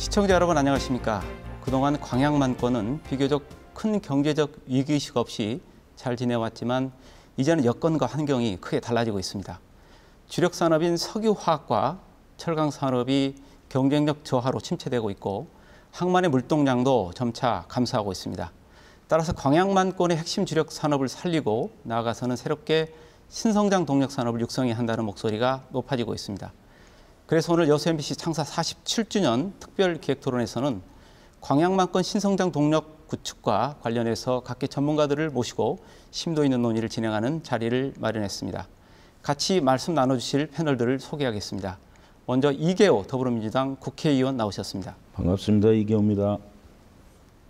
시청자 여러분 안녕하십니까? 그동안 광양만권은 비교적 큰 경제적 위기의식 없이 잘 지내왔지만 이제는 여건과 환경이 크게 달라지고 있습니다. 주력 산업인 석유화학과 철강 산업이 경쟁력 저하로 침체되고 있고 항만의 물동량도 점차 감소하고 있습니다. 따라서 광양만권의 핵심 주력 산업을 살리고 나아가서는 새롭게 신성장 동력 산업을 육성해야 한다는 목소리가 높아지고 있습니다. 그래서 오늘 여수 MBC 창사 47주년 특별 기획 토론에서는 광양만권 신성장 동력 구축과 관련해서 각계 전문가들을 모시고 심도 있는 논의를 진행하는 자리를 마련했습니다. 같이 말씀 나눠주실 패널들을 소개하겠습니다. 먼저 이계호 더불어민주당 국회의원 나오셨습니다. 반갑습니다. 이계호입니다.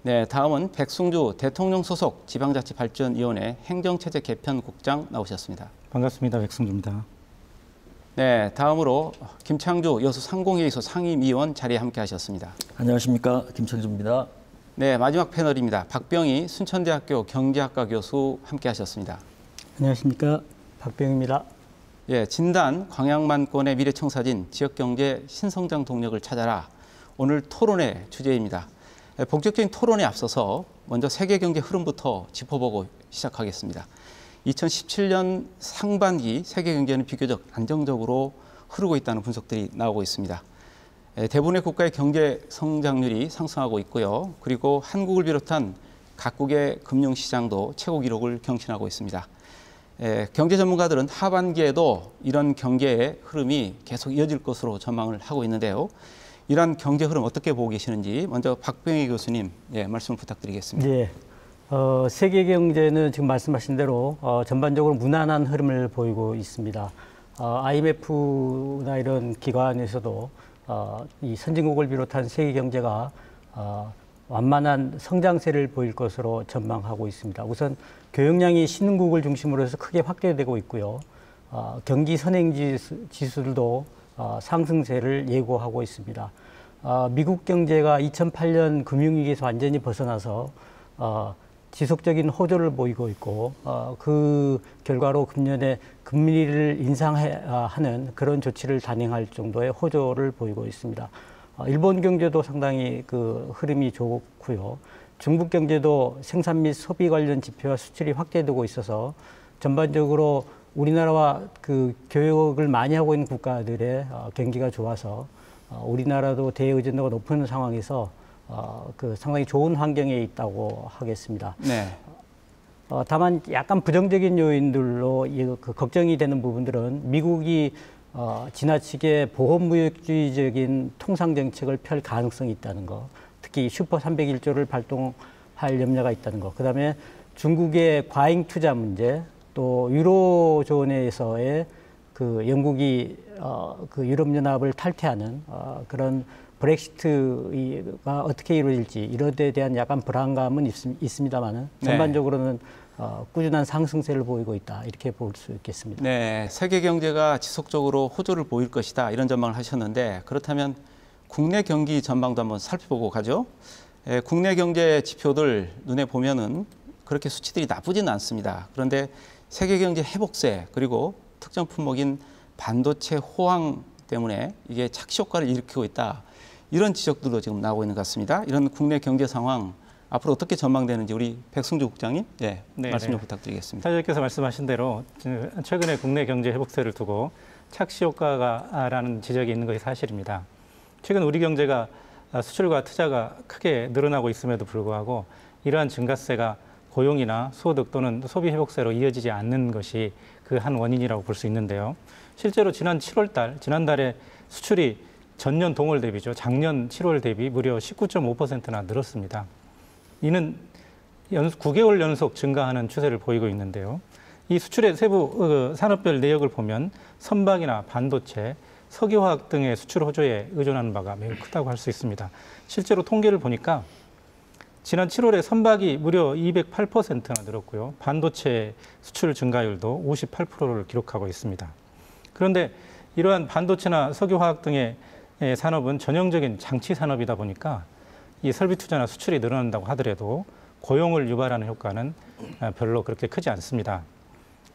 네, 다음은 백승주 대통령 소속 지방자치발전위원회 행정체제 개편국장 나오셨습니다. 반갑습니다. 백승주입니다. 네, 다음으로 김창주 여수 상공회의소 상임위원 자리에 함께 하셨습니다. 안녕하십니까. 김창주입니다. 네, 마지막 패널입니다. 박병희 순천대학교 경제학과 교수 함께 하셨습니다. 안녕하십니까. 박병희입니다. 예, 진단 광양만권의 미래청사진 지역경제 신성장 동력을 찾아라. 오늘 토론의 주제입니다. 본격적인 토론에 앞서서 먼저 세계경제 흐름부터 짚어보고 시작하겠습니다. 2017년 상반기 세계경제는 비교적 안정적으로 흐르고 있다는 분석들이 나오고 있습니다. 대부분의 국가의 경제 성장률이 상승하고 있고요. 그리고 한국을 비롯한 각국의 금융시장도 최고 기록을 경신하고 있습니다. 경제 전문가들은 하반기에도 이런 경제의 흐름이 계속 이어질 것으로 전망을 하고 있는데요. 이러한 경제 흐름 어떻게 보고 계시는지 먼저 박병희 교수님 말씀을 부탁드리겠습니다. 네, 세계 경제는 지금 말씀하신 대로 전반적으로 무난한 흐름을 보이고 있습니다. IMF나 이런 기관에서도 이 선진국을 비롯한 세계 경제가 완만한 성장세를 보일 것으로 전망하고 있습니다. 우선 교역량이 신흥국을 중심으로 해서 크게 확대되고 있고요. 경기 선행 지수들도 상승세를 예고하고 있습니다. 미국 경제가 2008년 금융위기에서 완전히 벗어나서 지속적인 호조를 보이고 있고 그 결과로 금년에 금리를 인상하는 그런 조치를 단행할 정도의 호조를 보이고 있습니다. 일본 경제도 상당히 그 흐름이 좋고요. 중국 경제도 생산 및 소비 관련 지표와 수출이 확대되고 있어서 전반적으로 우리나라와 그 교역을 많이 하고 있는 국가들의 경기가 좋아서 우리나라도 대의존도가 높은 상황에서 그 상당히 좋은 환경에 있다고 하겠습니다. 네. 다만 약간 부정적인 요인들로 그 걱정이 되는 부분들은 미국이 지나치게 보호무역주의적인 통상 정책을 펼 가능성이 있다는 거, 특히 슈퍼 301조를 발동할 염려가 있다는 거, 그다음에 중국의 과잉 투자 문제, 또 유로존에서의 그 영국이 그 유럽연합을 탈퇴하는 그런 브렉시트가 어떻게 이루어질지 이런 데 대한 약간 불안감은 있습니다만은 전반적으로는 꾸준한 상승세를 보이고 있다 이렇게 볼 수 있겠습니다. 네, 세계 경제가 지속적으로 호조를 보일 것이다 이런 전망을 하셨는데 그렇다면 국내 경기 전망도 한번 살펴보고 가죠. 국내 경제 지표들 눈에 보면은 그렇게 수치들이 나쁘지는 않습니다. 그런데 세계 경제 회복세 그리고 특정 품목인 반도체 호황 때문에 이게 착시 효과를 일으키고 있다. 이런 지적들도 지금 나오고 있는 것 같습니다. 이런 국내 경제 상황 앞으로 어떻게 전망되는지 우리 백승주 국장님 말씀 좀 부탁드리겠습니다. 사장님께서 말씀하신 대로 최근에 국내 경제 회복세를 두고 착시 효과라는 지적이 있는 것이 사실입니다. 최근 우리 경제가 수출과 투자가 크게 늘어나고 있음에도 불구하고 이러한 증가세가 고용이나 소득 또는 소비 회복세로 이어지지 않는 것이 그 한 원인이라고 볼 수 있는데요. 실제로 지난 7월 달, 지난달에 수출이 전년 동월 대비죠. 작년 7월 대비 무려 19.5%나 늘었습니다. 이는 9개월 연속 증가하는 추세를 보이고 있는데요. 이 수출의 세부 산업별 내역을 보면 선박이나 반도체, 석유화학 등의 수출 호조에 의존하는 바가 매우 크다고 할 수 있습니다. 실제로 통계를 보니까 지난 7월에 선박이 무려 208%나 늘었고요. 반도체 수출 증가율도 58%를 기록하고 있습니다. 그런데 이러한 반도체나 석유화학 등의 산업은 전형적인 장치 산업이다 보니까 이 설비 투자나 수출이 늘어난다고 하더라도 고용을 유발하는 효과는 별로 그렇게 크지 않습니다.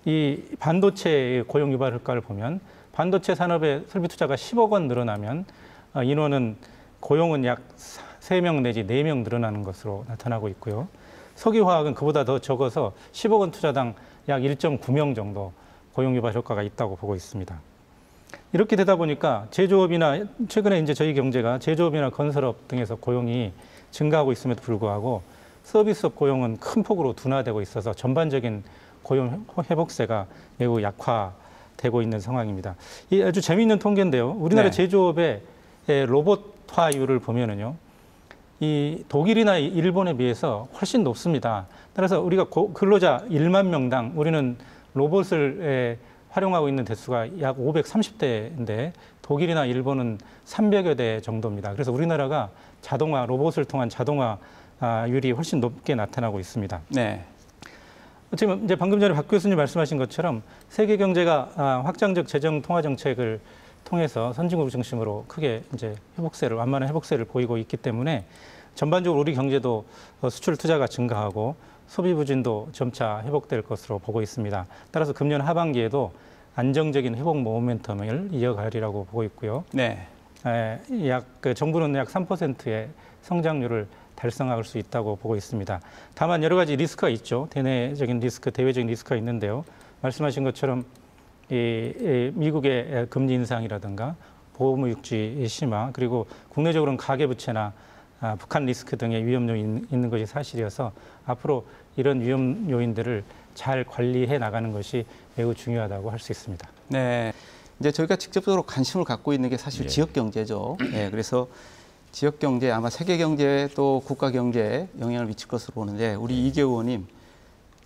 이 반도체 고용 유발 효과를 보면 반도체 산업의 설비 투자가 10억 원 늘어나면 인원은 고용은 약 3명 내지 4명 늘어나는 것으로 나타나고 있고요. 석유화학은 그보다 더 적어서 10억 원 투자당 약 1.9명 정도 고용 유발 효과가 있다고 보고 있습니다. 이렇게 되다 보니까 제조업이나 최근에 이제 저희 경제가 제조업이나 건설업 등에서 고용이 증가하고 있음에도 불구하고 서비스업 고용은 큰 폭으로 둔화되고 있어서 전반적인 고용 회복세가 매우 약화되고 있는 상황입니다. 이 아주 재미있는 통계인데요. 우리나라 네. 제조업의 로봇화율을 보면은요, 이 독일이나 일본에 비해서 훨씬 높습니다. 따라서 우리가 근로자 1만 명당 우리는 로봇을 활용하고 있는 대수가 약 530대인데 독일이나 일본은 300여 대 정도입니다. 그래서 우리나라가 로봇을 통한 자동화율이 훨씬 높게 나타나고 있습니다. 네. 지금 이제 방금 전에 박 교수님 말씀하신 것처럼 세계 경제가 확장적 재정 통화 정책을 통해서 선진국 중심으로 크게 이제 완만한 회복세를 보이고 있기 때문에 전반적으로 우리 경제도 수출 투자가 증가하고 소비 부진도 점차 회복될 것으로 보고 있습니다. 따라서 금년 하반기에도 안정적인 회복 모멘텀을 이어가리라고 보고 있고요. 네. 정부는 약 3%의 성장률을 달성할 수 있다고 보고 있습니다. 다만 여러 가지 리스크가 있죠. 대외적인 리스크가 있는데요. 말씀하신 것처럼 미국의 금리 인상이라든가 보호무역주의 심화, 그리고 국내적으로는 가계부채나 북한 리스크 등의 위험 요인이 있는 것이 사실이어서 앞으로 이런 위험 요인들을 잘 관리해 나가는 것이 매우 중요하다고 할 수 있습니다. 네. 이제 저희가 직접적으로 관심을 갖고 있는 게 사실 지역 경제죠. 네. 그래서 지역 경제, 아마 세계 경제 또 국가 경제에 영향을 미칠 것으로 보는데, 우리 이계 의원님,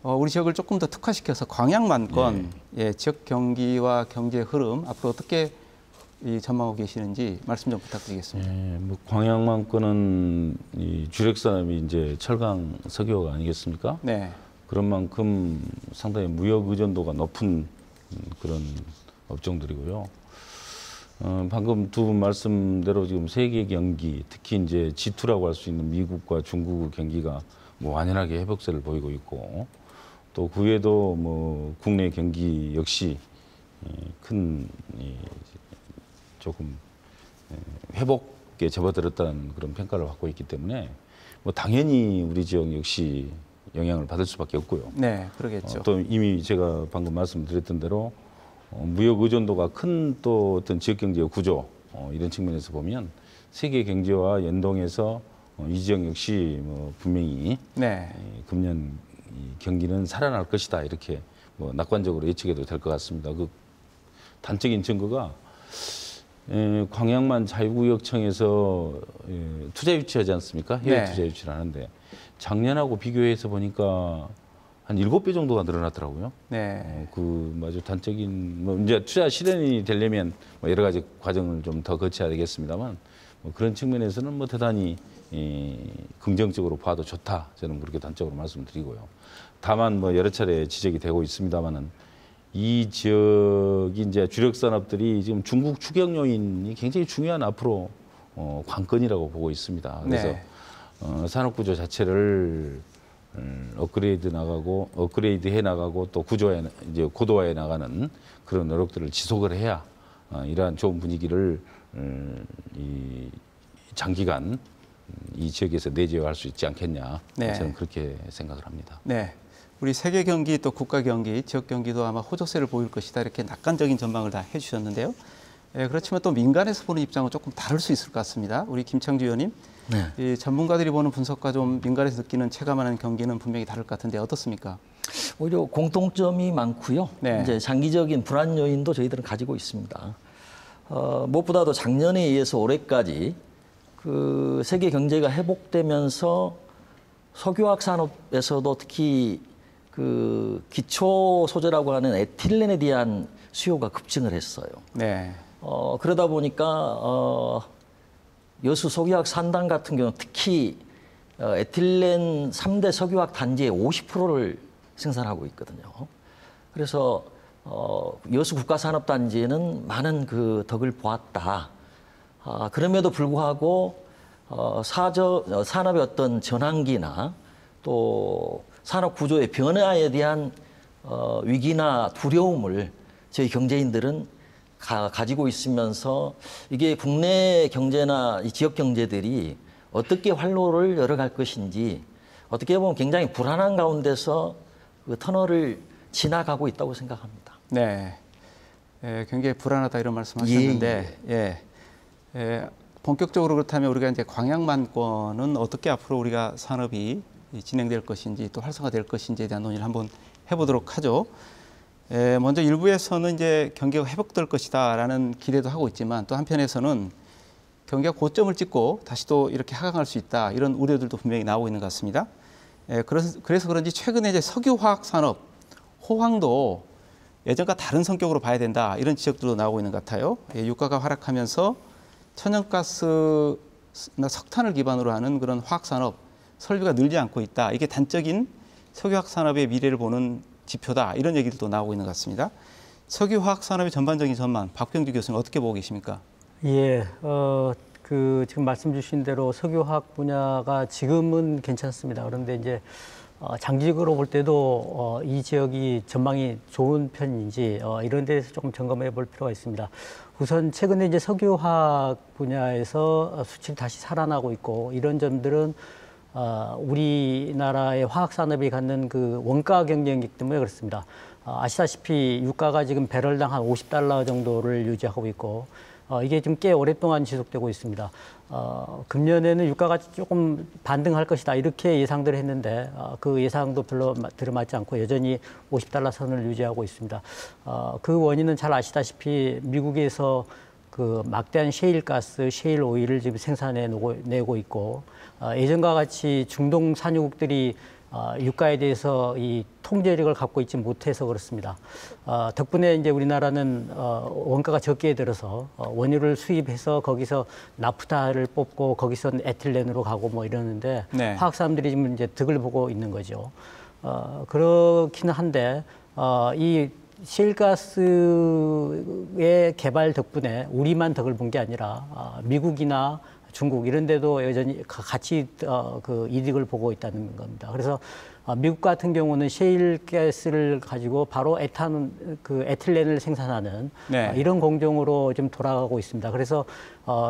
우리 지역을 조금 더 특화시켜서 광양만권 지역 경기와 경제 흐름 앞으로 어떻게 전망하고 계시는지 말씀 좀 부탁드리겠습니다. 뭐 광양만권은 이 주력 산업이 이제 철강, 석유가 아니겠습니까? 네. 그런 만큼 상당히 무역 의존도가 높은 그런 업종들이고요. 방금 두 분 말씀대로 지금 세계 경기, 특히 이제 G2라고 할 수 있는 미국과 중국의 경기가 뭐 완연하게 회복세를 보이고 있고, 또 그 외에도 뭐 국내 경기 역시 큰 조금 회복에 접어들었다는 그런 평가를 받고 있기 때문에 뭐 당연히 우리 지역 역시 영향을 받을 수밖에 없고요. 네, 그러겠죠. 또 이미 제가 방금 말씀드렸던 대로 무역 의존도가 큰 또 어떤 지역 경제의 구조 이런 측면에서 보면 세계 경제와 연동해서 이 지역 역시 뭐 분명히 네. 금년 이 경기는 살아날 것이다, 이렇게 뭐 낙관적으로 예측해도 될 것 같습니다. 그 단적인 증거가 광양만 자유구역청에서 투자 유치하지 않습니까? 해외 투자 유치를 하는데 작년하고 비교해서 보니까 한 7배 정도가 늘어났더라고요. 네. 그 아주 단적인 뭐 이제 투자 실현이 되려면 뭐 여러 가지 과정을 좀 더 거쳐야 되겠습니다만, 뭐 그런 측면에서는 뭐 대단히 긍정적으로 봐도 좋다, 저는 그렇게 단적으로 말씀드리고요. 다만 뭐 여러 차례 지적이 되고 있습니다만은 이 지역이 이제 주력 산업들이 지금 중국 추격 요인이 굉장히 중요한 앞으로 관건이라고 보고 있습니다. 그래서 네. 산업 구조 자체를 업그레이드 해 나가고 또 구조에 이제 고도화해 나가는 그런 노력들을 지속을 해야 이러한 좋은 분위기를 이 장기간 이 지역에서 내재할 수 있지 않겠냐. 네. 저는 그렇게 생각을 합니다. 네. 우리 세계 경기 또 국가 경기, 지역 경기도 아마 호조세를 보일 것이다, 이렇게 낙관적인 전망을 다 해주셨는데요. 그렇지만 또 민간에서 보는 입장은 조금 다를 수 있을 것 같습니다. 우리 김창주 의원님, 이 전문가들이 보는 분석과 좀 민간에서 느끼는 체감하는 경기는 분명히 다를 것 같은데 어떻습니까? 오히려 공통점이 많고요. 네. 이제 장기적인 불안 요인도 저희들은 가지고 있습니다. 무엇보다도 작년에 이어서 올해까지 그 세계 경제가 회복되면서 석유화학 산업에서도 특히 그 기초 소재라고 하는 에틸렌에 대한 수요가 급증을 했어요. 네. 그러다 보니까 여수 석유화학 산단 같은 경우는 특히 에틸렌 3대 석유화학 단지의 50%를 생산하고 있거든요. 그래서 여수 국가산업단지에는 많은 그 덕을 보았다. 그럼에도 불구하고 산업의 어떤 전환기나 또 산업 구조의 변화에 대한 위기나 두려움을 저희 경제인들은 가지고 있으면서 이게 국내 경제나 이 지역 경제들이 어떻게 활로를 열어갈 것인지 어떻게 보면 굉장히 불안한 가운데서 그 터널을 지나가고 있다고 생각합니다. 네, 굉장히 불안하다 이런 말씀하셨는데, 본격적으로 그렇다면 우리가 이제 광양만권은 어떻게 앞으로 우리가 산업이 진행될 것인지 또 활성화될 것인지에 대한 논의를 한번 해보도록 하죠. 먼저 일부에서는 이제 경기가 회복될 것이다라는 기대도 하고 있지만 또 한편에서는 경기가 고점을 찍고 다시 또 이렇게 하강할 수 있다 이런 우려들도 분명히 나오고 있는 것 같습니다. 그래서 그런지 최근에 이제 석유화학 산업 호황도 예전과 다른 성격으로 봐야 된다 이런 지적들도 나오고 있는 것 같아요. 유가가 하락하면서 천연가스나 석탄을 기반으로 하는 그런 화학 산업 설비가 늘지 않고 있다. 이게 단적인 석유화학 산업의 미래를 보는 지표다 이런 얘기들도 나오고 있는 것 같습니다. 석유화학 산업의 전반적인 전망 박병주 교수님 어떻게 보고 계십니까? 예, 지금 말씀 주신 대로 석유화학 분야가 지금은 괜찮습니다. 그런데 이제 장기적으로 볼 때도 이 지역이 전망이 좋은 편인지 이런 데서 조금 점검해 볼 필요가 있습니다. 우선 최근에 이제 석유화학 분야에서 수출이 다시 살아나고 있고 이런 점들은 우리나라의 화학 산업이 갖는 그 원가 경쟁력 때문에 그렇습니다. 아시다시피 유가가 지금 배럴당 한 $50 정도를 유지하고 있고 이게 좀 꽤 오랫동안 지속되고 있습니다. 금년에는 유가가 조금 반등할 것이다 이렇게 예상들을 했는데 그 예상도 별로 들어맞지 않고 여전히 $50 선을 유지하고 있습니다. 그 원인은 잘 아시다시피 미국에서 그 막대한 셰일가스, 셰일 오일을 지금 생산해내고 있고 예전과 같이 중동 산유국들이 유가에 대해서 이 통제력을 갖고 있지 못해서 그렇습니다. 덕분에 이제 우리나라는 원가가 적게 들어서 원유를 수입해서 거기서 나프타를 뽑고 거기서 에틸렌으로 가고 뭐 이러는데 네. 화학 사람들이 지금 이제 득을 보고 있는 거죠. 그렇기는 한데 이 셰일가스의 개발 덕분에 우리만 덕을 본 게 아니라 미국이나 중국 이런 데도 여전히 같이 그 이득을 보고 있다는 겁니다. 그래서 미국 같은 경우는 셰일가스를 가지고 바로 에틸렌을 생산하는 네. 이런 공정으로 좀 돌아가고 있습니다. 그래서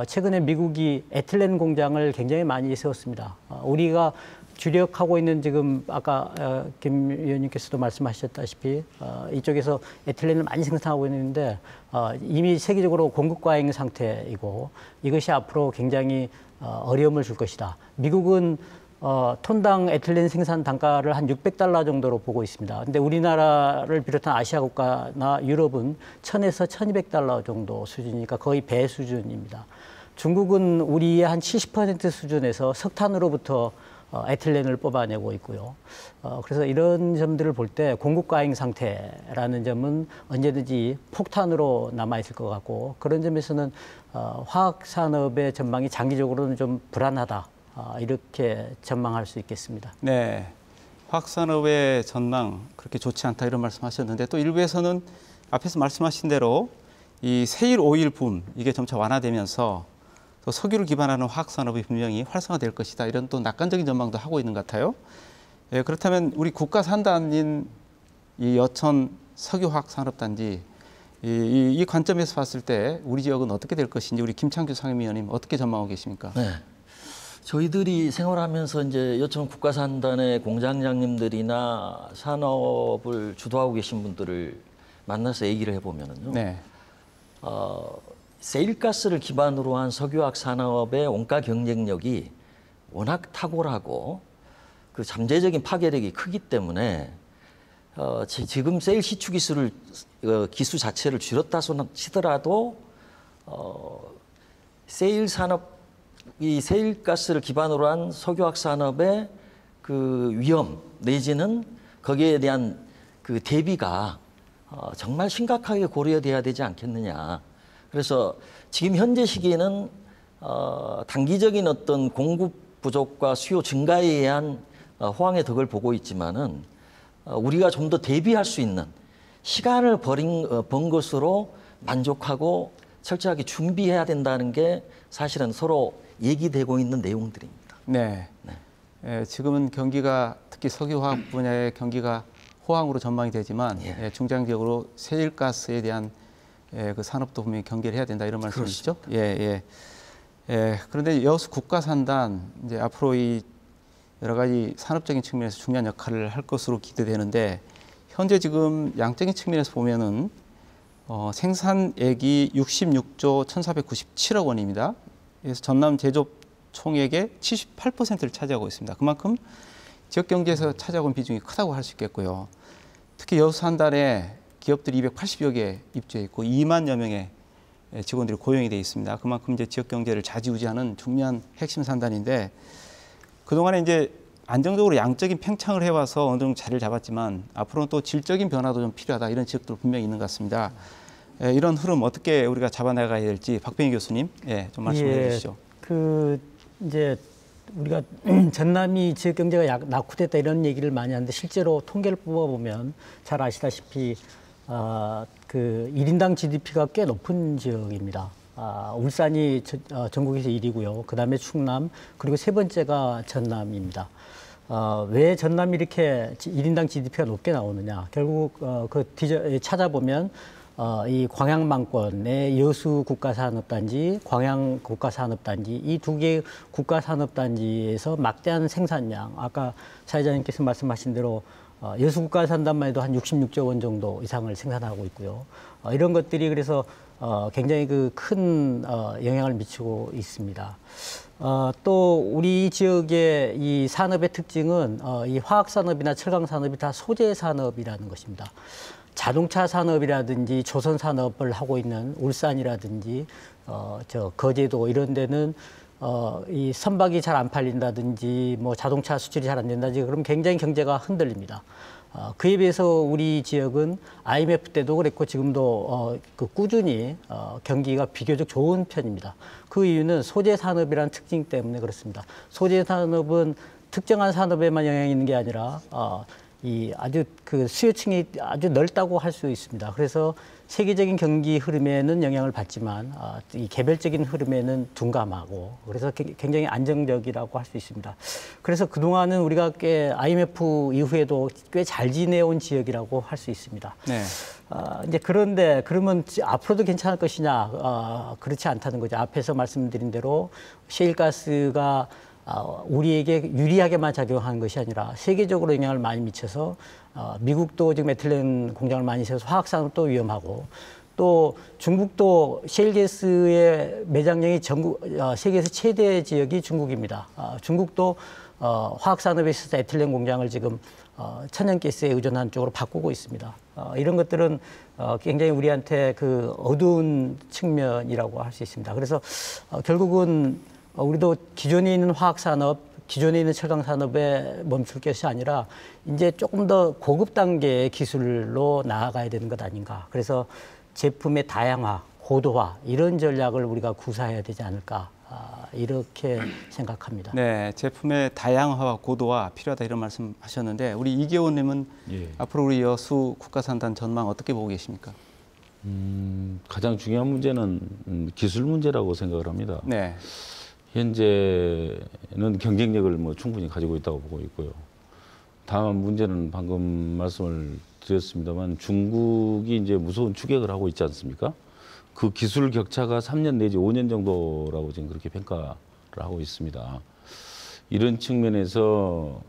최근에 미국이 에틸렌 공장을 굉장히 많이 세웠습니다. 우리가 주력하고 있는 지금 아까 김 의원님께서도 말씀하셨다시피 이쪽에서 에틸렌을 많이 생산하고 있는데 이미 세계적으로 공급 과잉 상태이고 이것이 앞으로 굉장히 어려움을 줄 것이다. 미국은 톤당 에틸렌 생산 단가를 한 $600 정도로 보고 있습니다. 근데 우리나라를 비롯한 아시아 국가나 유럽은 $1,000에서 $1,200 정도 수준이니까 거의 배 수준입니다. 중국은 우리의 한 70% 수준에서 석탄으로부터 에틸렌을 뽑아내고 있고요. 그래서 이런 점들을 볼 때 공급 과잉 상태라는 점은 언제든지 폭탄으로 남아있을 것 같고 그런 점에서는 화학 산업의 전망이 장기적으로는 좀 불안하다. 이렇게 전망할 수 있겠습니다. 네, 화학 산업의 전망 그렇게 좋지 않다 이런 말씀하셨는데 또 일부에서는 앞에서 말씀하신 대로 이 세일 오일 붐 이게 점차 완화되면서 또 석유를 기반하는 화학 산업이 분명히 활성화될 것이다 이런 또 낙관적인 전망도 하고 있는 것 같아요. 그렇다면 우리 국가 산단인 이 여천 석유화학산업단지 이 관점에서 봤을 때 우리 지역은 어떻게 될 것인지 우리 김창규 상임위원님 어떻게 전망하고 계십니까? 네. 저희들이 생활하면서 이제 여천 국가산단의 공장장님들이나 산업을 주도하고 계신 분들을 만나서 얘기를 해보면은요. 네. 세일가스를 기반으로 한 석유화학 산업의 원가 경쟁력이 워낙 탁월하고 그 잠재적인 파괴력이 크기 때문에 지금 세일 시추 기술을 기수 자체를 줄였다 치더라도 세일 산업 이 세일가스를 기반으로 한 석유화학 산업의 그 위험 내지는 거기에 대한 그 대비가 정말 심각하게 고려돼야 되지 않겠느냐. 그래서 지금 현재 시기에는 단기적인 어떤 공급 부족과 수요 증가에 의한 호황의 덕을 보고 있지만은 우리가 좀 더 대비할 수 있는 시간을 번 것으로 만족하고 철저하게 준비해야 된다는 게 사실은 서로 얘기되고 있는 내용들입니다. 네. 지금은 경기가 특히 석유화학 분야의 경기가 호황으로 전망이 되지만 중장기적으로 세일가스에 대한 그 산업도 분명히 경계를 해야 된다 이런 말씀이시죠? 예, 예. 예. 그런데 여수 국가산단 이제 앞으로 이 여러 가지 산업적인 측면에서 중요한 역할을 할 것으로 기대되는데 현재 지금 양적인 측면에서 보면은 생산액이 66조 1,497억 원입니다. 그래서 전남 제조업 총액의 78%를 차지하고 있습니다. 그만큼 지역 경제에서 차지하고 있는 비중이 크다고 할 수 있겠고요. 특히 여수 산단에 기업들이 280여 개 입주해 있고 2만여 명의 직원들이 고용이 되어 있습니다. 그만큼 이제 지역 경제를 좌지우지하는 중요한 핵심 산단인데 그동안에 이제 안정적으로 양적인 팽창을 해와서 어느 정도 자리를 잡았지만 앞으로는 또 질적인 변화도 좀 필요하다 이런 지역도 분명히 있는 것 같습니다. 이런 흐름 어떻게 우리가 잡아나가야 될지 박병희 교수님 좀 말씀해 주시죠. 이제 우리가 전남이 지역 경제가 낙후됐다 이런 얘기를 많이 하는데 실제로 통계를 뽑아보면 잘 아시다시피 그 1인당 GDP가 꽤 높은 지역입니다. 울산이 전국에서 1위고요. 그다음에 충남 그리고 세 번째가 전남입니다. 왜 전남이 이렇게 1인당 GDP가 높게 나오느냐? 결국 찾아보면 이 광양망권의 여수 국가산업단지, 광양 국가산업단지 이 두 개의 국가산업단지에서 막대한 생산량, 아까 사회자님께서 말씀하신 대로 여수 국가산단만 해도 한 66조 원 정도 이상을 생산하고 있고요. 이런 것들이 그래서 굉장히 큰 영향을 미치고 있습니다. 또 우리 지역의 이 산업의 특징은 이 화학산업이나 철강산업이 다 소재 산업이라는 것입니다. 자동차 산업이라든지 조선 산업을 하고 있는 울산이라든지 거제도 이런 데는 이 선박이 잘 안 팔린다든지 뭐 자동차 수출이 잘 안 된다든지 그럼 굉장히 경제가 흔들립니다. 그에 비해서 우리 지역은 IMF 때도 그랬고 지금도 꾸준히 경기가 비교적 좋은 편입니다. 그 이유는 소재 산업이라는 특징 때문에 그렇습니다. 소재 산업은 특정한 산업에만 영향이 있는 게 아니라 이 아주 수요층이 아주 넓다고 할 수 있습니다. 그래서 세계적인 경기 흐름에는 영향을 받지만 이 개별적인 흐름에는 둔감하고 그래서 굉장히 안정적이라고 할 수 있습니다. 그래서 그동안은 우리가 꽤 IMF 이후에도 꽤 잘 지내온 지역이라고 할 수 있습니다. 네. 이제 그런데 그러면 앞으로도 괜찮을 것이냐? 그렇지 않다는 거죠. 앞에서 말씀드린 대로 셰일가스가 우리에게 유리하게만 작용하는 것이 아니라 세계적으로 영향을 많이 미쳐서 미국도 지금 에틸렌 공장을 많이 세워서 화학산업도 위험하고 또 중국도 셰일가스의 매장량이 세계에서 최대 지역이 중국입니다. 중국도 화학산업에 있어서 에틸렌 공장을 지금 천연가스에 의존하는 쪽으로 바꾸고 있습니다. 이런 것들은 굉장히 우리한테 어두운 측면이라고 할 수 있습니다. 그래서 결국은 우리도 기존에 있는 화학산업, 기존에 있는 철강산업에 멈출 것이 아니라 이제 조금 더 고급 단계의 기술로 나아가야 되는 것 아닌가. 그래서 제품의 다양화, 고도화 이런 전략을 우리가 구사해야 되지 않을까. 이렇게 생각합니다. 네, 제품의 다양화와 고도화 필요하다 이런 말씀하셨는데 우리 이계호님은 앞으로 우리 여수 국가산단 전망 어떻게 보고 계십니까? 가장 중요한 문제는 기술 문제라고 생각을 합니다. 네. 현재는 경쟁력을 충분히 가지고 있다고 보고 있고요. 다만 문제는 방금 말씀을 드렸습니다만 중국이 이제 무서운 추격을 하고 있지 않습니까? 그 기술 격차가 3년 내지 5년 정도라고 지금 그렇게 평가를 하고 있습니다. 이런 측면에서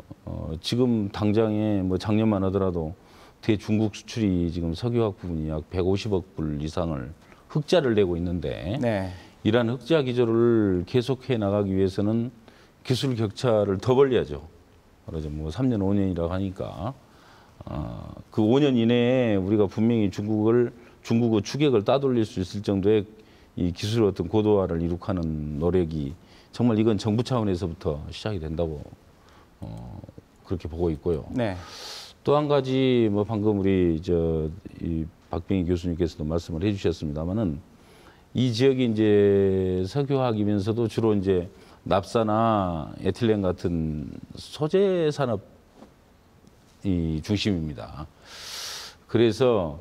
지금 당장에 작년만 하더라도 대중국 수출이 지금 석유화학 부분이 약 150억 불 이상을 흑자를 내고 있는데 네. 이러한 흑자 기조를 계속해 나가기 위해서는 기술 격차를 더 벌려야죠. 그러죠. 3년, 5년이라고 하니까 그 5년 이내에 우리가 분명히 중국의 추격을 따돌릴 수 있을 정도의 이 기술의 어떤 고도화를 이룩하는 노력이 정말 이건 정부 차원에서부터 시작이 된다고 그렇게 보고 있고요. 네. 또 한 가지 방금 우리 이 박병희 교수님께서도 말씀을 해주셨습니다만은 이 지역이 이제 석유화학이면서도 주로 이제 납사나 에틸렌 같은 소재 산업이 중심입니다. 그래서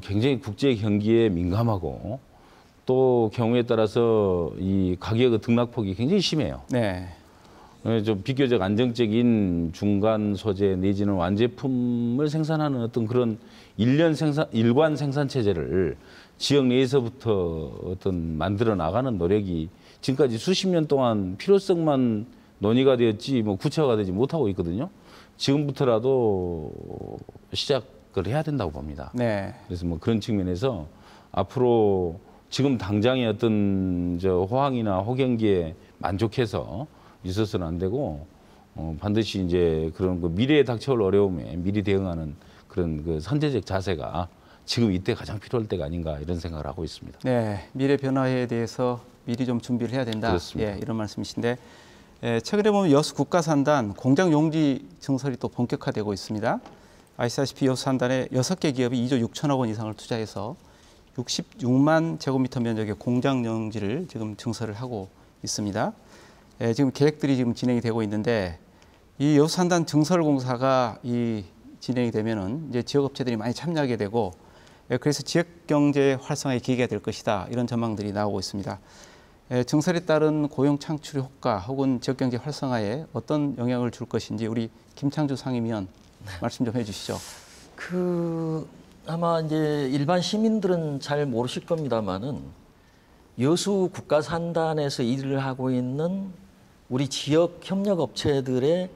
굉장히 국제 경기에 민감하고 또 경우에 따라서 이 가격의 등락폭이 굉장히 심해요. 네. 좀 비교적 안정적인 중간 소재 내지는 완제품을 생산하는 어떤 그런 일관 생산 체제를 지역 내에서부터 어떤 만들어 나가는 노력이 지금까지 수십 년 동안 필요성만 논의가 되었지 뭐 구체화가 되지 못하고 있거든요. 지금부터라도 시작을 해야 된다고 봅니다. 네. 그래서 뭐 그런 측면에서 앞으로 지금 당장의 어떤 호황이나 호경기에 만족해서 있어서는 안 되고 반드시 이제 그런 그 미래에 닥쳐올 어려움에 미리 대응하는 그런 그 선제적 자세가 지금 이때 가장 필요할 때가 아닌가 이런 생각을 하고 있습니다. 네, 미래 변화에 대해서 미리 좀 준비를 해야 된다. 그렇습니다. 예, 이런 말씀이신데 최근에 보면 여수 국가산단 공장 용지 증설이 또 본격화되고 있습니다. 아시다시피 여수 산단에 6개 기업이 2조 6천억 원 이상을 투자해서 66만 제곱미터 면적의 공장 용지를 지금 증설을 하고 있습니다. 지금 계획들이 지금 진행이 되고 있는데 이 여수 산단 증설 공사가 진행이 되면은 이제 지역 업체들이 많이 참여하게 되고 그래서 지역 경제 활성화의 계기가 될 것이다. 이런 전망들이 나오고 있습니다. 증설에 따른 고용 창출 효과 혹은 지역 경제 활성화에 어떤 영향을 줄 것인지 우리 김창주 상임위원 말씀 좀 해주시죠. 아마 이제 일반 시민들은 잘 모르실 겁니다만은 여수 국가산단에서 일을 하고 있는 우리 지역 협력 업체들의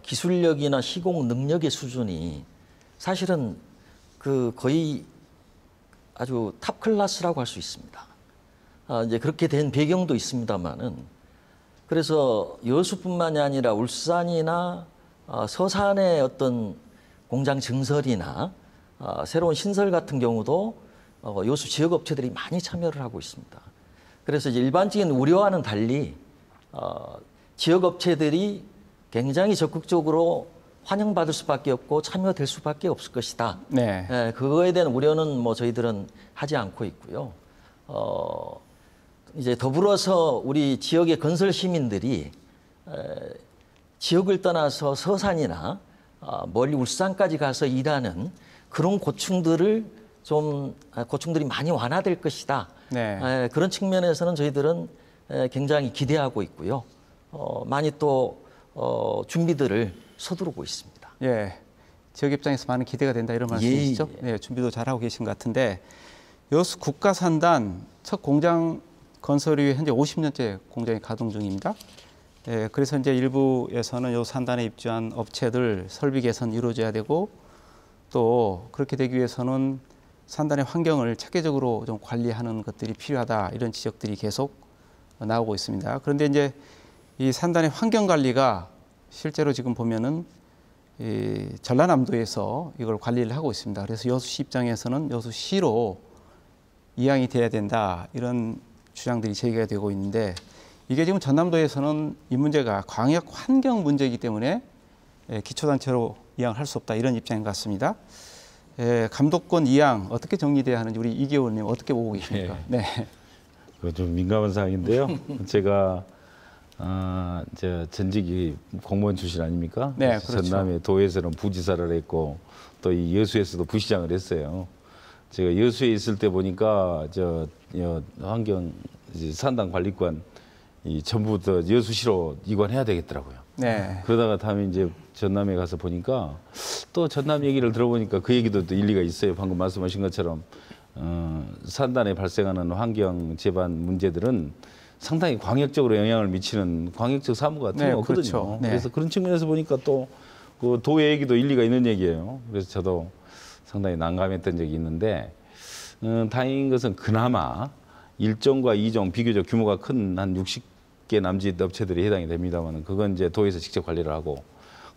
기술력이나 시공 능력의 수준이 사실은 거의 아주 탑 클래스라고 할 수 있습니다. 이제 그렇게 된 배경도 있습니다만은 그래서 여수뿐만이 아니라 울산이나 서산의 어떤 공장 증설이나 새로운 신설 같은 경우도 여수 지역 업체들이 많이 참여를 하고 있습니다. 그래서 이제 일반적인 우려와는 달리 지역 업체들이 굉장히 적극적으로 환영받을 수밖에 없고 참여될 수밖에 없을 것이다. 네. 그거에 대한 우려는 뭐 저희들은 하지 않고 있고요. 이제 더불어서 우리 지역의 건설 시민들이 지역을 떠나서 서산이나 멀리 울산까지 가서 일하는 그런 고충들이 많이 완화될 것이다. 네. 그런 측면에서는 저희들은 굉장히 기대하고 있고요. 많이 또 준비들을 서두르고 있습니다. 예, 지역 입장에서 많은 기대가 된다 이런 말씀이시죠? 예. 네, 준비도 잘하고 계신 것 같은데 여수 국가산단 첫 공장 건설 이후에 현재 50년째 공장이 가동 중입니다. 예, 그래서 이제 일부에서는 요 산단에 입주한 업체들 설비 개선 이루어져야 되고 또 그렇게 되기 위해서는 산단의 환경을 체계적으로 좀 관리하는 것들이 필요하다 이런 지적들이 계속 나오고 있습니다. 그런데 이제 이 산단의 환경 관리가 실제로 지금 보면은 이 전라남도에서 이걸 관리를 하고 있습니다. 그래서 여수시 입장에서는 여수시로 이양이 돼야 된다 이런 주장들이 제기가 되고 있는데 이게 지금 전남도에서는 이 문제가 광역 환경 문제이기 때문에 기초단체로 이양할 수 없다 이런 입장인 것 같습니다. 감독권 이양 어떻게 정리돼야 하는지 우리 이기 의원님 어떻게 보고 계십니까? 네. 그거 좀 민감한 사항인데요. 제가 전직이 공무원 출신 아닙니까? 네, 그렇죠. 전남의 도에서는 부지사를 했고 또 이 여수에서도 부시장을 했어요. 제가 여수에 있을 때 보니까 환경 산단 관리권 전부 다 여수시로 이관해야 되겠더라고요. 네. 그러다가 다음에 이제 전남에 가서 보니까 또 전남 얘기를 들어보니까 그 얘기도 또 일리가 있어요. 방금 말씀하신 것처럼 산단에 발생하는 환경 재반 문제들은 상당히 광역적으로 영향을 미치는 광역적 사무가 틀림없거든요. 그렇죠. 네. 그래서 그런 측면에서 보니까 또 그 도의 얘기도 일리가 있는 얘기예요. 그래서 저도 상당히 난감했던 적이 있는데 다행인 것은 그나마 1종과 2종 비교적 규모가 큰 한 60개 남짓 업체들이 해당이 됩니다만 그건 이제 도에서 직접 관리를 하고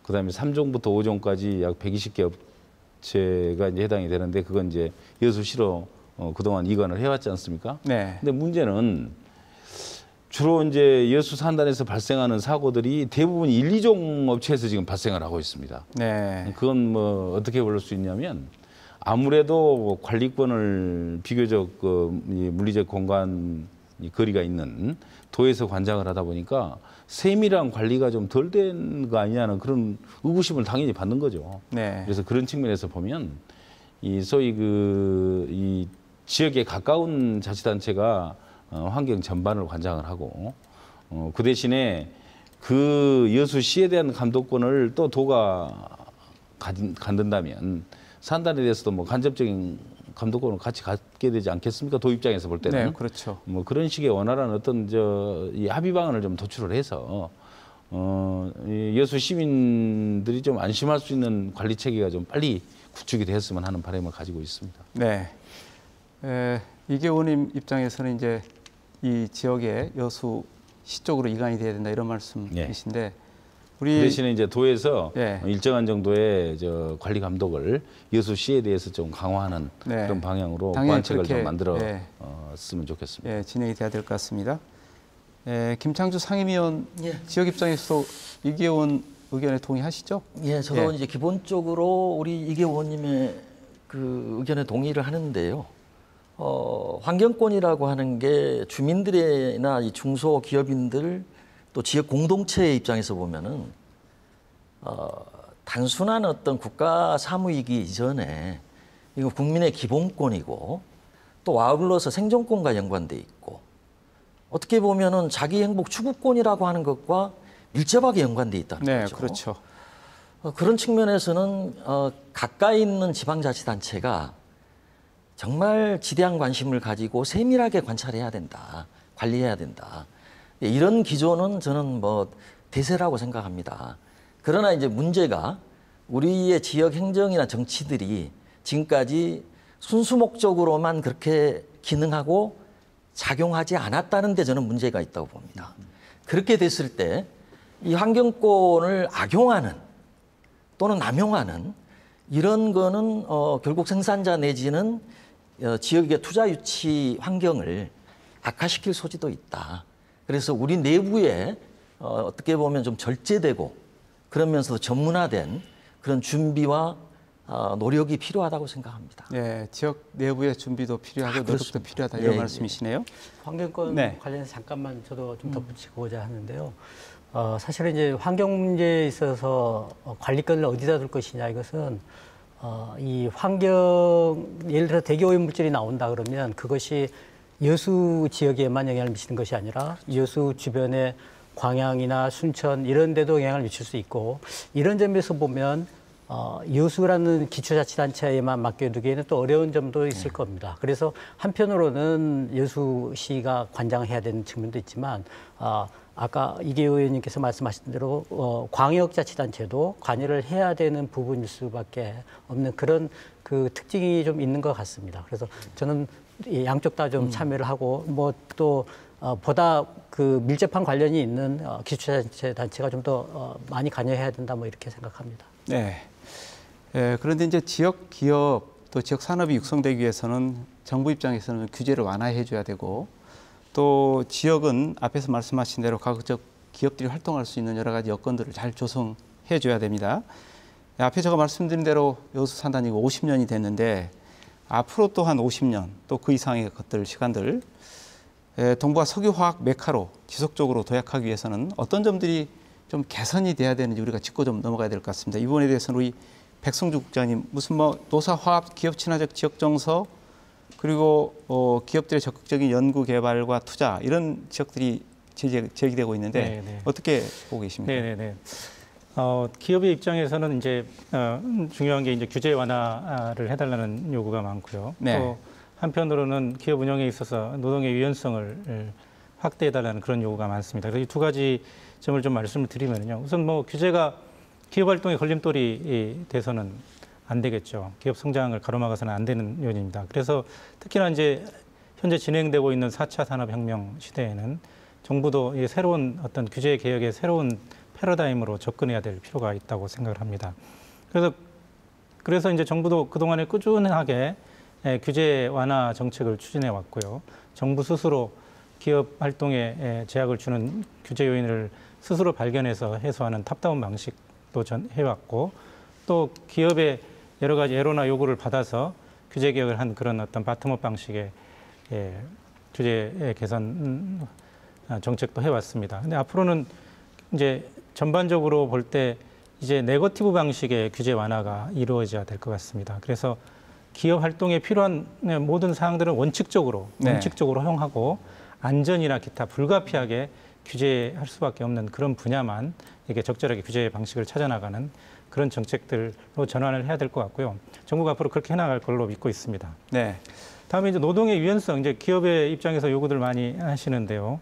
그다음에 3종부터 5종까지 약 120개 업체가 이제 해당이 되는데 그건 이제 여수시로 그동안 이관을 해왔지 않습니까? 네. 근데 문제는 주로 이제 여수 산단에서 발생하는 사고들이 대부분 1, 2종 업체에서 지금 발생을 하고 있습니다. 네. 그건 뭐 어떻게 볼 수 있냐면 아무래도 관리권을 비교적 물리적 공간 거리가 있는 도에서 관장을 하다 보니까 세밀한 관리가 좀 덜 된 거 아니냐는 그런 의구심을 당연히 받는 거죠. 네. 그래서 그런 측면에서 보면 이 소위 이 지역에 가까운 자치단체가 환경 전반을 관장을 하고 그 대신에 그 여수시에 대한 감독권을 또 도가 갖는다면 산단에 대해서도 뭐 간접적인 감독권을 같이 갖게 되지 않겠습니까? 도 입장에서 볼 때는. 네, 그렇죠. 뭐 그런 식의 원활한 어떤 이 합의 방안을 좀 도출을 해서 이 여수 시민들이 좀 안심할 수 있는 관리 체계가 좀 빨리 구축이 됐으면 하는 바람을 가지고 있습니다. 네. 이계 의원님 입장에서는 이제 이 지역에 여수시 쪽으로 이관이 돼야 된다 이런 말씀이신데 그 대신에 이제 도에서 예. 일정한 정도의 관리 감독을 여수시에 대해서 좀 강화하는 네. 그런 방향으로 당연히 보완책을 좀 그렇게, 만들었으면 좋겠습니다. 예, 진행이 돼야 될 것 같습니다. 김창주 상임위원 예. 지역 입장에서 이계 의원 의견에 동의하시죠? 예, 저도 예. 이제 기본적으로 우리 이계 의원님의 그 의견에 동의를 하는데요. 환경권이라고 하는 게 주민들이나 이 중소기업인들 또 지역 공동체의 입장에서 보면은 단순한 어떤 국가 사무이기 이전에 이거 국민의 기본권이고 또 아울러서 생존권과 연관돼 있고 어떻게 보면은 자기 행복 추구권이라고 하는 것과 밀접하게 연관돼 있다는 네, 거죠. 그렇죠. 그런 측면에서는 가까이 있는 지방자치단체가 정말 지대한 관심을 가지고 세밀하게 관찰해야 된다, 관리해야 된다. 이런 기조는 저는 뭐 대세라고 생각합니다. 그러나 이제 문제가 우리의 지역 행정이나 정치들이 지금까지 순수 목적으로만 그렇게 기능하고 작용하지 않았다는 데 저는 문제가 있다고 봅니다. 그렇게 됐을 때 이 환경권을 악용하는 또는 남용하는 이런 거는 결국 생산자 내지는 지역의 투자 유치 환경을 악화시킬 소지도 있다. 그래서 우리 내부에 어떻게 보면 좀 절제되고 그러면서도 전문화된 그런 준비와 노력이 필요하다고 생각합니다. 네, 지역 내부의 준비도 필요하고 노력도 그렇습니다. 필요하다 이런 예, 말씀이시네요. 환경권 네. 관련해서 잠깐만 저도 좀 덧붙이고자 하는데요. 사실은 이제 환경 문제에 있어서 관리권을 어디다 둘 것이냐 이것은 이 환경 예를 들어 대기오염 물질이 나온다 그러면 그것이 여수 지역에만 영향을 미치는 것이 아니라 여수 주변의 광양이나 순천 이런 데도 영향을 미칠 수 있고 이런 점에서 보면 여수라는 기초자치단체에만 맡겨두기에는 또 어려운 점도 있을 겁니다. 그래서 한편으로는 여수시가 관장해야 되는 측면도 있지만 아까 이계 의원님께서 말씀하신 대로 광역자치단체도 관여를 해야 되는 부분일 수밖에 없는 그런 그 특징이 좀 있는 것 같습니다. 그래서 저는 양쪽 다 좀 참여를 하고 뭐 또 보다 그 밀접한 관련이 있는 기초자치단체가 좀 더 많이 관여해야 된다 뭐 이렇게 생각합니다. 네. 그런데 이제 지역 기업 또 지역 산업이 육성되기 위해서는 정부 입장에서는 규제를 완화해 줘야 되고 또 지역은 앞에서 말씀하신 대로 가급적 기업들이 활동할 수 있는 여러 가지 여건들을 잘 조성해 줘야 됩니다. 앞에 제가 말씀드린 대로 여수 산단이 50년이 됐는데 앞으로 또 한 50년 또 그 이상의 것들 시간들 동부와 석유화학 메카로 지속적으로 도약하기 위해서는 어떤 점들이 좀 개선이 돼야 되는지 우리가 짚고 좀 넘어가야 될 것 같습니다. 이 부분에 대해서는 우리 백성주 국장님 무슨 뭐 노사화합 기업 친화적 지역 정서 그리고 기업들의 적극적인 연구 개발과 투자 이런 지역들이 제기되고 있는데 네. 어떻게 보고 계십니까? 네네네. 기업의 입장에서는 이제 중요한 게 이제 규제 완화를 해달라는 요구가 많고요. 네. 또 한편으로는 기업 운영에 있어서 노동의 유연성을 확대해달라는 그런 요구가 많습니다. 그래서 이 두 가지 점을 좀 말씀을 드리면요. 우선 뭐 규제가 기업 활동의 걸림돌이 돼서는 안 되겠죠. 기업 성장을 가로막아서는 안 되는 요인입니다. 그래서 특히나 이제 현재 진행되고 있는 4차 산업혁명 시대에는 정부도 이 새로운 어떤 규제 개혁의 새로운 패러다임으로 접근해야 될 필요가 있다고 생각을 합니다. 그래서 이제 정부도 그동안에 꾸준하게 규제 완화 정책을 추진해 왔고요. 정부 스스로 기업 활동에 제약을 주는 규제 요인을 스스로 발견해서 해소하는 탑다운 방식도 해왔고 또 기업의 여러 가지 애로나 요구를 받아서 규제 개혁을 한 그런 어떤 바텀업 방식의 규제 개선 정책도 해왔습니다. 근데 앞으로는 이제 전반적으로 볼 때 이제 네거티브 방식의 규제 완화가 이루어져야 될 것 같습니다. 그래서 기업 활동에 필요한 모든 사항들은 원칙적으로 허용하고 안전이나 기타 불가피하게 규제할 수밖에 없는 그런 분야만 이게 적절하게 규제 방식을 찾아나가는 그런 정책들로 전환을 해야 될 것 같고요. 정부가 앞으로 그렇게 해나갈 걸로 믿고 있습니다. 네. 다음에 이제 노동의 유연성, 이제 기업의 입장에서 요구들 많이 하시는데요.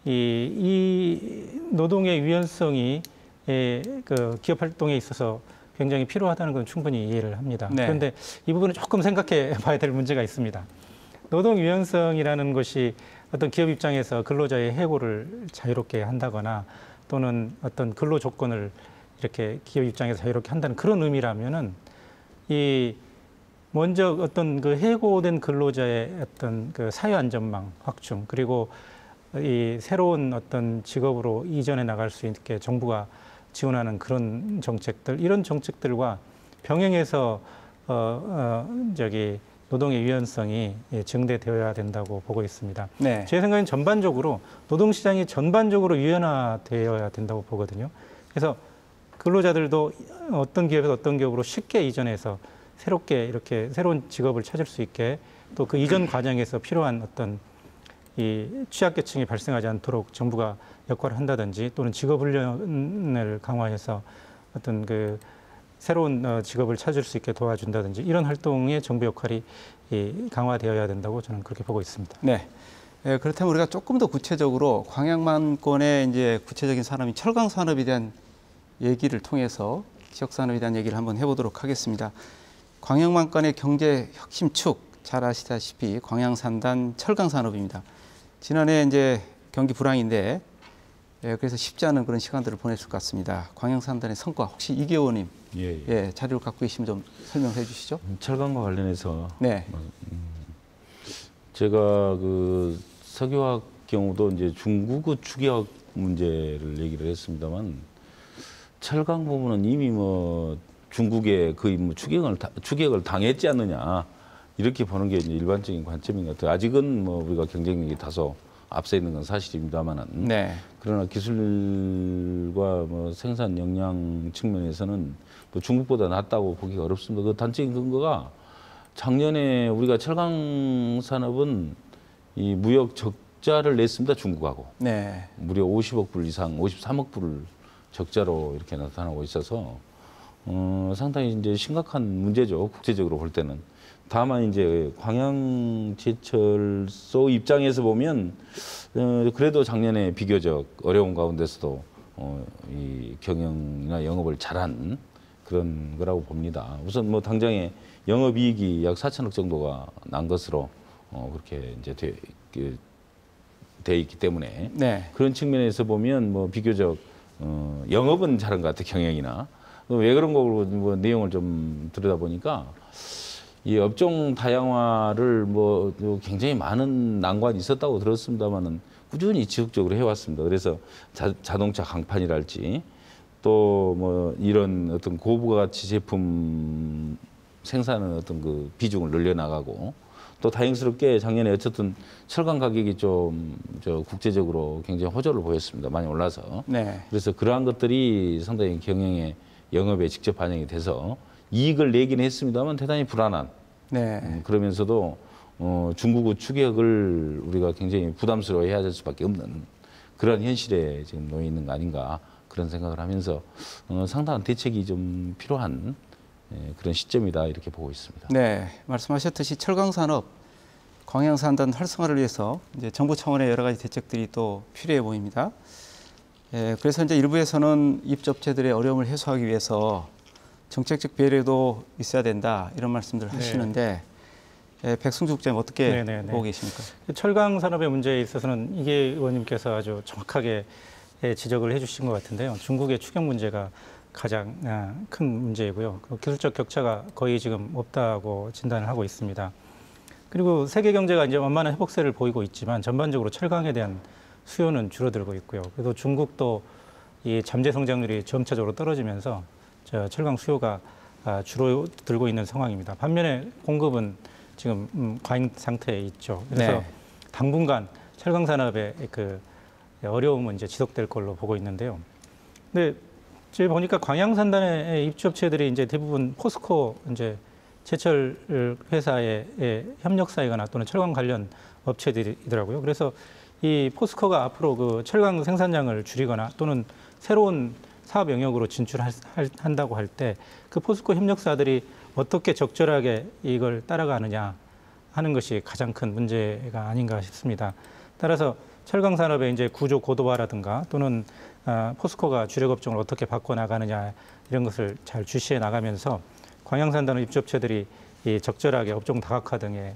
이 노동의 유연성이 그 기업 활동에 있어서 굉장히 필요하다는 건 충분히 이해를 합니다. 네. 그런데 이 부분은 조금 생각해 봐야 될 문제가 있습니다. 노동 유연성이라는 것이 어떤 기업 입장에서 근로자의 해고를 자유롭게 한다거나 또는 어떤 근로 조건을 이렇게 기업 입장에서 자유롭게 한다는 그런 의미라면은 이 먼저 어떤 그 해고된 근로자의 어떤 그 사회 안전망 확충 그리고 이 새로운 어떤 직업으로 이전해 나갈 수 있게 정부가 지원하는 그런 정책들 이런 정책들과 병행해서 노동의 유연성이 증대되어야 된다고 보고 있습니다. 네. 제 생각엔 전반적으로 노동시장이 전반적으로 유연화되어야 된다고 보거든요. 그래서 근로자들도 어떤 기업에서 어떤 기업으로 쉽게 이전해서 새롭게 이렇게 새로운 직업을 찾을 수 있게 또 그 이전 과정에서 필요한 어떤 이 취약계층이 발생하지 않도록 정부가 역할을 한다든지 또는 직업훈련을 강화해서 어떤 그 새로운 직업을 찾을 수 있게 도와준다든지 이런 활동에 정부 역할이 강화되어야 된다고 저는 그렇게 보고 있습니다. 네. 그렇다면 우리가 조금 더 구체적으로 광양만권의 이제 구체적인 산업인 철강 산업에 대한 얘기를 통해서 지역 산업에 대한 얘기를 한번 해보도록 하겠습니다. 광양만권의 경제 혁신축 잘 아시다시피 광양산단 철강 산업입니다. 지난해 이제 경기 불황인데 그래서 쉽지 않은 그런 시간들을 보냈을 것 같습니다. 광양산단의 성과 혹시 이계 의원님 자료를 갖고 계시면 좀 설명해 주시죠. 철강과 관련해서 네. 제가 그 석유화학 경우도 이제 중국의 추계학 문제를 얘기를 했습니다만 철강 부분은 이미 뭐 중국에 거의 뭐 추격을 당했지 않느냐 이렇게 보는 게 이제 일반적인 관점인 것 같아요. 아직은 뭐 우리가 경쟁력이 다소 앞서 있는 건 사실입니다만은 네. 그러나 기술과 뭐 생산 역량 측면에서는 뭐 중국보다 낫다고 보기가 어렵습니다. 그 단적인 근거가 작년에 우리가 철강 산업은 이 무역 적자를 냈습니다. 중국하고. 네. 무려 50억 불 이상, 53억 불 적자로 이렇게 나타나고 있어서 상당히 이제 심각한 문제죠. 국제적으로 볼 때는. 다만 이제 광양제철소 입장에서 보면 그래도 작년에 비교적 어려운 가운데서도 이 경영이나 영업을 잘한 그런 거라고 봅니다. 우선 뭐 당장에 영업이익이 약 4천억 정도가 난 것으로 그렇게 이제 돼 있기 때문에 네. 그런 측면에서 보면 뭐 비교적 영업은 잘한 것 같아요. 경영이나 왜 그런 거고 뭐 내용을 좀 들여다보니까 이 업종 다양화를 뭐 굉장히 많은 난관이 있었다고 들었습니다만은 꾸준히 지속적으로 해왔습니다. 그래서 자동차 강판이랄지 또 뭐 이런 어떤 고부가치 제품 생산의 어떤 그 비중을 늘려나가고 또 다행스럽게 작년에 어쨌든 철강 가격이 좀 국제적으로 굉장히 호조를 보였습니다. 많이 올라서. 네. 그래서 그러한 것들이 상당히 경영에 영업에 직접 반영이 돼서 이익을 내긴 했습니다만 대단히 불안한. 네. 그러면서도 중국의 추격을 우리가 굉장히 부담스러워해야 될 수밖에 없는 그런 현실에 지금 놓여 있는 거 아닌가 그런 생각을 하면서 상당한 대책이 좀 필요한 그런 시점이다 이렇게 보고 있습니다. 네. 말씀하셨듯이 철강 산업, 광양산단 활성화를 위해서 이제 정부 차원의 여러 가지 대책들이 또 필요해 보입니다. 그래서 이제 일부에서는 입주업체들의 어려움을 해소하기 위해서 정책적 배려도 있어야 된다 이런 말씀들을 하시는데 백승주 국장님 어떻게 보고 계십니까? 철강 산업의 문제에 있어서는 이계 의원님께서 아주 정확하게 지적을 해주신 것 같은데요. 중국의 추경 문제가 가장 큰 문제이고요. 기술적 격차가 거의 지금 없다고 진단을 하고 있습니다. 그리고 세계 경제가 이제 완만한 회복세를 보이고 있지만 전반적으로 철강에 대한 수요는 줄어들고 있고요. 그래서 중국도 이 잠재 성장률이 점차적으로 떨어지면서 철강 수요가 줄어들고 있는 상황입니다. 반면에 공급은 지금 과잉 상태에 있죠. 그래서 당분간 철강 산업의 그 어려움은 이제 지속될 걸로 보고 있는데요. 근데 제가 보니까 광양산단의 입주업체들이 이제 대부분 포스코 이제 제철 회사의 협력사이거나 또는 철강 관련 업체들이더라고요. 그래서 이 포스코가 앞으로 그 철강 생산량을 줄이거나 또는 새로운 사업 영역으로 진출한다고 할 때 그 포스코 협력사들이 어떻게 적절하게 이걸 따라가느냐 하는 것이 가장 큰 문제가 아닌가 싶습니다. 따라서 철강 산업의 이제 구조 고도화라든가 또는 포스코가 주력 업종을 어떻게 바꿔 나가느냐 이런 것을 잘 주시해 나가면서 광양산단업 입주업체들이 적절하게 업종 다각화 등의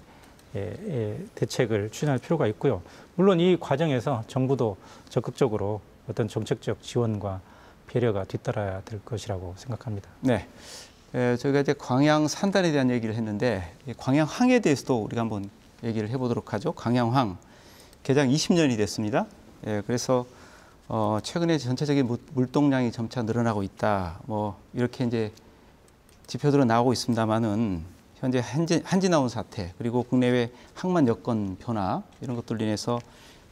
대책을 추진할 필요가 있고요. 물론 이 과정에서 정부도 적극적으로 어떤 정책적 지원과 배려가 뒤따라야 될 것이라고 생각합니다. 네. 저희가 이제 광양 산단에 대한 얘기를 했는데 이 광양항에 대해서도 우리가 한번 얘기를 해보도록 하죠. 광양항 개장 20년이 됐습니다. 그래서 최근에 전체적인 물동량이 점차 늘어나고 있다. 뭐 이렇게 이제 지표들은 나오고 있습니다만은 현재 한진아운 사태 그리고 국내외 항만 여건 변화 이런 것들로 인해서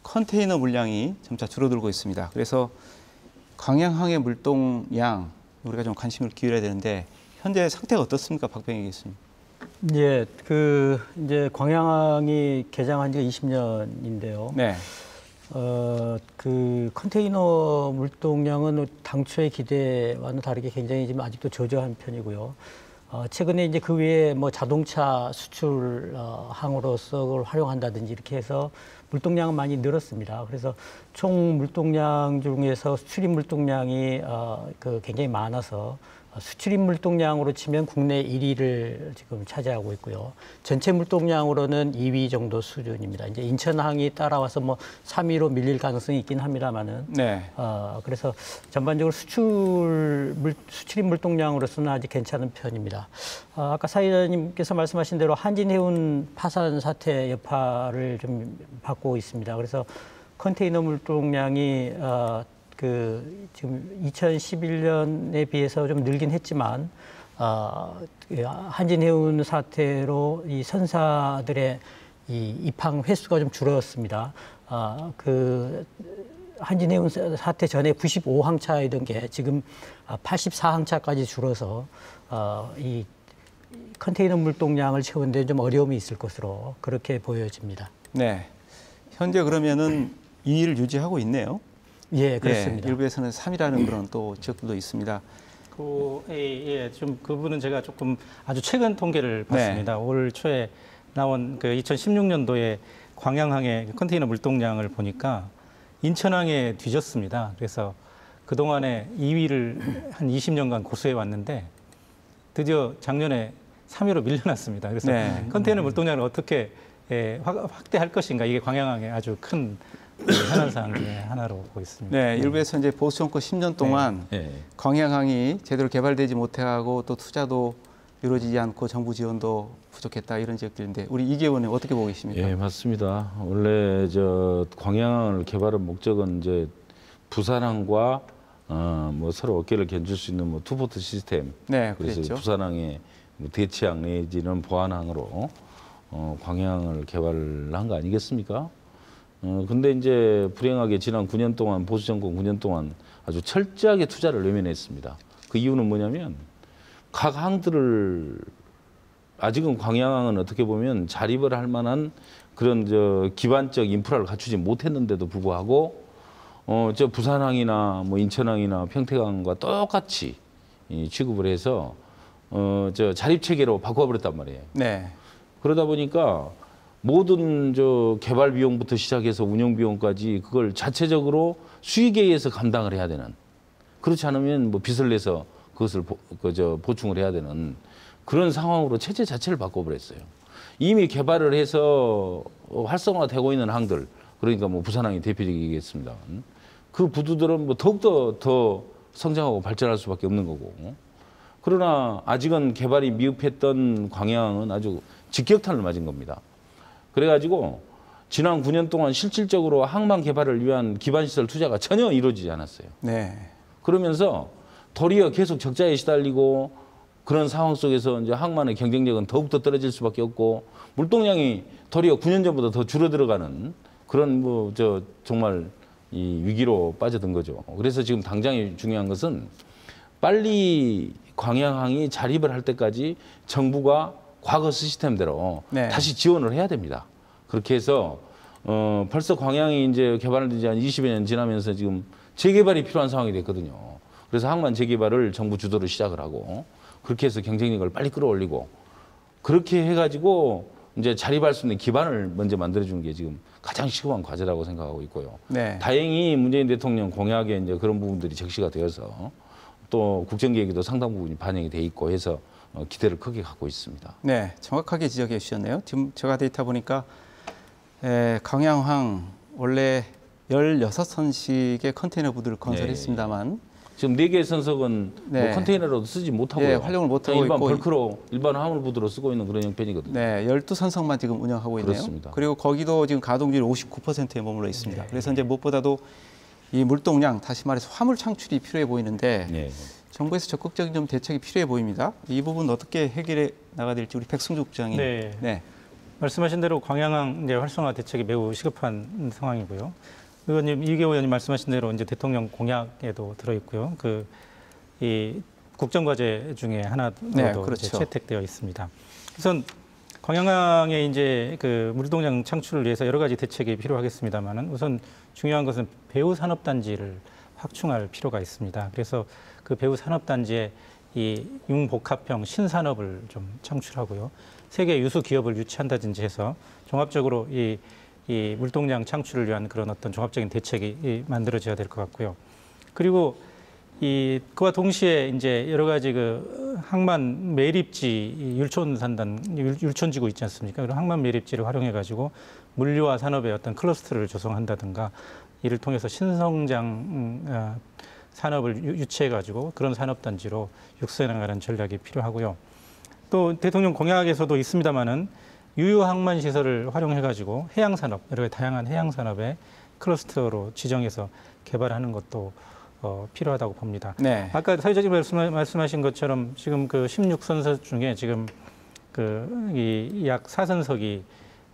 컨테이너 물량이 점차 줄어들고 있습니다. 그래서 광양항의 물동량 우리가 좀 관심을 기울여야 되는데 현재 상태가 어떻습니까, 박병희 교수님? 예, 이제 광양항이 개장한 지가 20년인데요. 네. 그 컨테이너 물동량은 당초의 기대와는 다르게 굉장히 지금 아직도 저조한 편이고요. 최근에 이제 그 외에 뭐 자동차 수출 항으로서 그걸 활용한다든지 이렇게 해서 물동량은 많이 늘었습니다. 그래서 총 물동량 중에서 수출입 물동량이 굉장히 많아서 수출입 물동량으로 치면 국내 1위를 지금 차지하고 있고요. 전체 물동량으로는 2위 정도 수준입니다. 이제 인천항이 따라와서 뭐 3위로 밀릴 가능성이 있긴 합니다만은. 네. 그래서 전반적으로 수출입 물동량으로서는 아직 괜찮은 편입니다. 아까 사회자님께서 말씀하신 대로 한진해운 파산 사태 여파를 좀 받고 있습니다. 그래서 컨테이너 물동량이 지금 2011년에 비해서 좀 늘긴 했지만 한진해운 사태로 이 선사들의 이 입항 횟수가 좀 줄었습니다. 한진해운 사태 전에 95항차이던 게 지금 84항차까지 줄어서 이 컨테이너 물동량을 채우는데 좀 어려움이 있을 것으로 그렇게 보여집니다. 네. 현재 그러면은 2위를 유지하고 있네요. 예, 그렇습니다. 일부에서는 3위라는 그런 또 지역들도 있습니다. 좀 그 부분은 제가 조금 아주 최근 통계를 봤습니다. 올 초에 나온 그 2016년도에 광양항의 컨테이너 물동량을 보니까 인천항에 뒤졌습니다. 그래서 그동안에 2위를 한 20년간 고수해 왔는데 드디어 작년에 3위로 밀려났습니다. 그래서 컨테이너 물동량을 어떻게 확대할 것인가 이게 광양항의 아주 큰 현안사항 중에 하나로 보고 있습니다. 네, 일부에서 이제 보수 정권 10년 동안 광양항이 제대로 개발되지 못하고 또 투자도 이루어지지 않고 정부 지원도 부족했다 이런 지역들인데 우리 이계 의원님 어떻게 보고 계십니까? 예, 맞습니다. 원래 광양항을 개발한 목적은 이제 부산항과 뭐 서로 어깨를 견줄 수 있는 뭐 투포트 시스템. 네, 그래서 그랬죠. 부산항의 뭐 대치항 내지는 보안항으로 광양항을 개발한 거 아니겠습니까? 근데 이제 불행하게 지난 9년 동안 보수 정권 9년 동안 아주 철저하게 투자를 외면했습니다. 그 이유는 뭐냐면 각 항들을 아직은 광양항은 어떻게 보면 자립을 할 만한 그런 기반적 인프라를 갖추지 못했는데도 불구하고 부산항이나 뭐 인천항이나 평택항과 똑같이 취급을 해서 자립 체계로 바꿔버렸단 말이에요. 네. 그러다 보니까 모든 개발 비용부터 시작해서 운영 비용까지 그걸 자체적으로 수익에 의해서 감당을 해야 되는, 그렇지 않으면 뭐 빚을 내서 그것을 보충을 해야 되는 그런 상황으로 체제 자체를 바꿔버렸어요. 이미 개발을 해서 활성화되고 있는 항들, 그러니까 뭐 부산항이 대표적이겠습니다. 그 부두들은 뭐 더욱더 더 성장하고 발전할 수밖에 없는 거고. 그러나 아직은 개발이 미흡했던 광양항은 아주 직격탄을 맞은 겁니다. 그래가지고 지난 9년 동안 실질적으로 항만 개발을 위한 기반시설 투자가 전혀 이루어지지 않았어요. 네. 그러면서 도리어 계속 적자에 시달리고 그런 상황 속에서 이제 항만의 경쟁력은 더욱더 떨어질 수밖에 없고 물동량이 도리어 9년 전보다 더 줄어들어가는 그런 정말 이 위기로 빠져든 거죠. 그래서 지금 당장 중요한 것은 빨리 광양항이 자립을 할 때까지 정부가 과거 시스템대로 다시 지원을 해야 됩니다. 그렇게 해서 벌써 광양이 이제 개발된 지 한 20여 년 지나면서 지금 재개발이 필요한 상황이 됐거든요. 그래서 항만 재개발을 정부 주도로 시작을 하고 그렇게 해서 경쟁력을 빨리 끌어올리고 그렇게 해가지고 이제 자립할 수 있는 기반을 먼저 만들어주는 게 지금 가장 시급한 과제라고 생각하고 있고요. 네. 다행히 문재인 대통령 공약에 이제 그런 부분들이 적시가 되어서 또 국정계획에도 상당 부분이 반영이 돼 있고 해서 기대를 크게 갖고 있습니다. 네, 정확하게 지적해 주셨네요. 지금 제가 데이터 보니까 광양항 원래 16선씩의 컨테이너 부두를 건설했습니다만 지금 4개의 선석은 네. 뭐 컨테이너로도 쓰지 못하고요. 네, 활용을 못하고 일반 있고 벌크로 일반 화물부두로 쓰고 있는 그런 형편이거든요. 네, 12선석만 지금 운영하고 있네요. 그렇습니다. 그리고 거기도 지금 가동률이 59%에 머물러 있습니다. 그래서 이제 무엇보다도 이 물동량, 다시 말해서 화물 창출이 필요해 보이는데 네. 정부에서 적극적인 좀 대책이 필요해 보입니다. 이 부분 어떻게 해결해 나가야 될지 우리 백승주 국장이 네. 말씀하신 대로 광양항 이제 활성화 대책이 매우 시급한 상황이고요. 의원님, 이계호 의원님 말씀하신 대로 이제 대통령 공약에도 들어 있고요. 이 국정과제 중에 하나도 네, 그렇죠. 이제 채택되어 있습니다. 우선 광양항의 이제 그 물동량 창출을 위해서 여러 가지 대책이 필요하겠습니다만은 우선 중요한 것은 배후 산업단지를 확충할 필요가 있습니다. 그래서 그 배후 산업단지에 이 융복합형 신산업을 좀 창출하고요. 세계 유수 기업을 유치한다든지 해서 종합적으로 이 물동량 창출을 위한 그런 어떤 종합적인 대책이 만들어져야 될 것 같고요. 그리고 그와 동시에 이제 여러 가지 그 항만 매립지 율촌지구 있지 않습니까? 그런 항만 매립지를 활용해 가지고 물류와 산업의 어떤 클러스터를 조성한다든가 이를 통해서 신성장 산업을 유치해 가지고 그런 산업단지로 육성해 나가는 전략이 필요하고요. 또 대통령 공약에서도 있습니다만은 유효항만 시설을 활용해 가지고 해양산업, 여러 가지 다양한 해양산업의 클러스터로 지정해서 개발하는 것도 필요하다고 봅니다. 네. 아까 사회자님 말씀하신 것처럼 지금 그 16선석 중에 지금 약 4선석이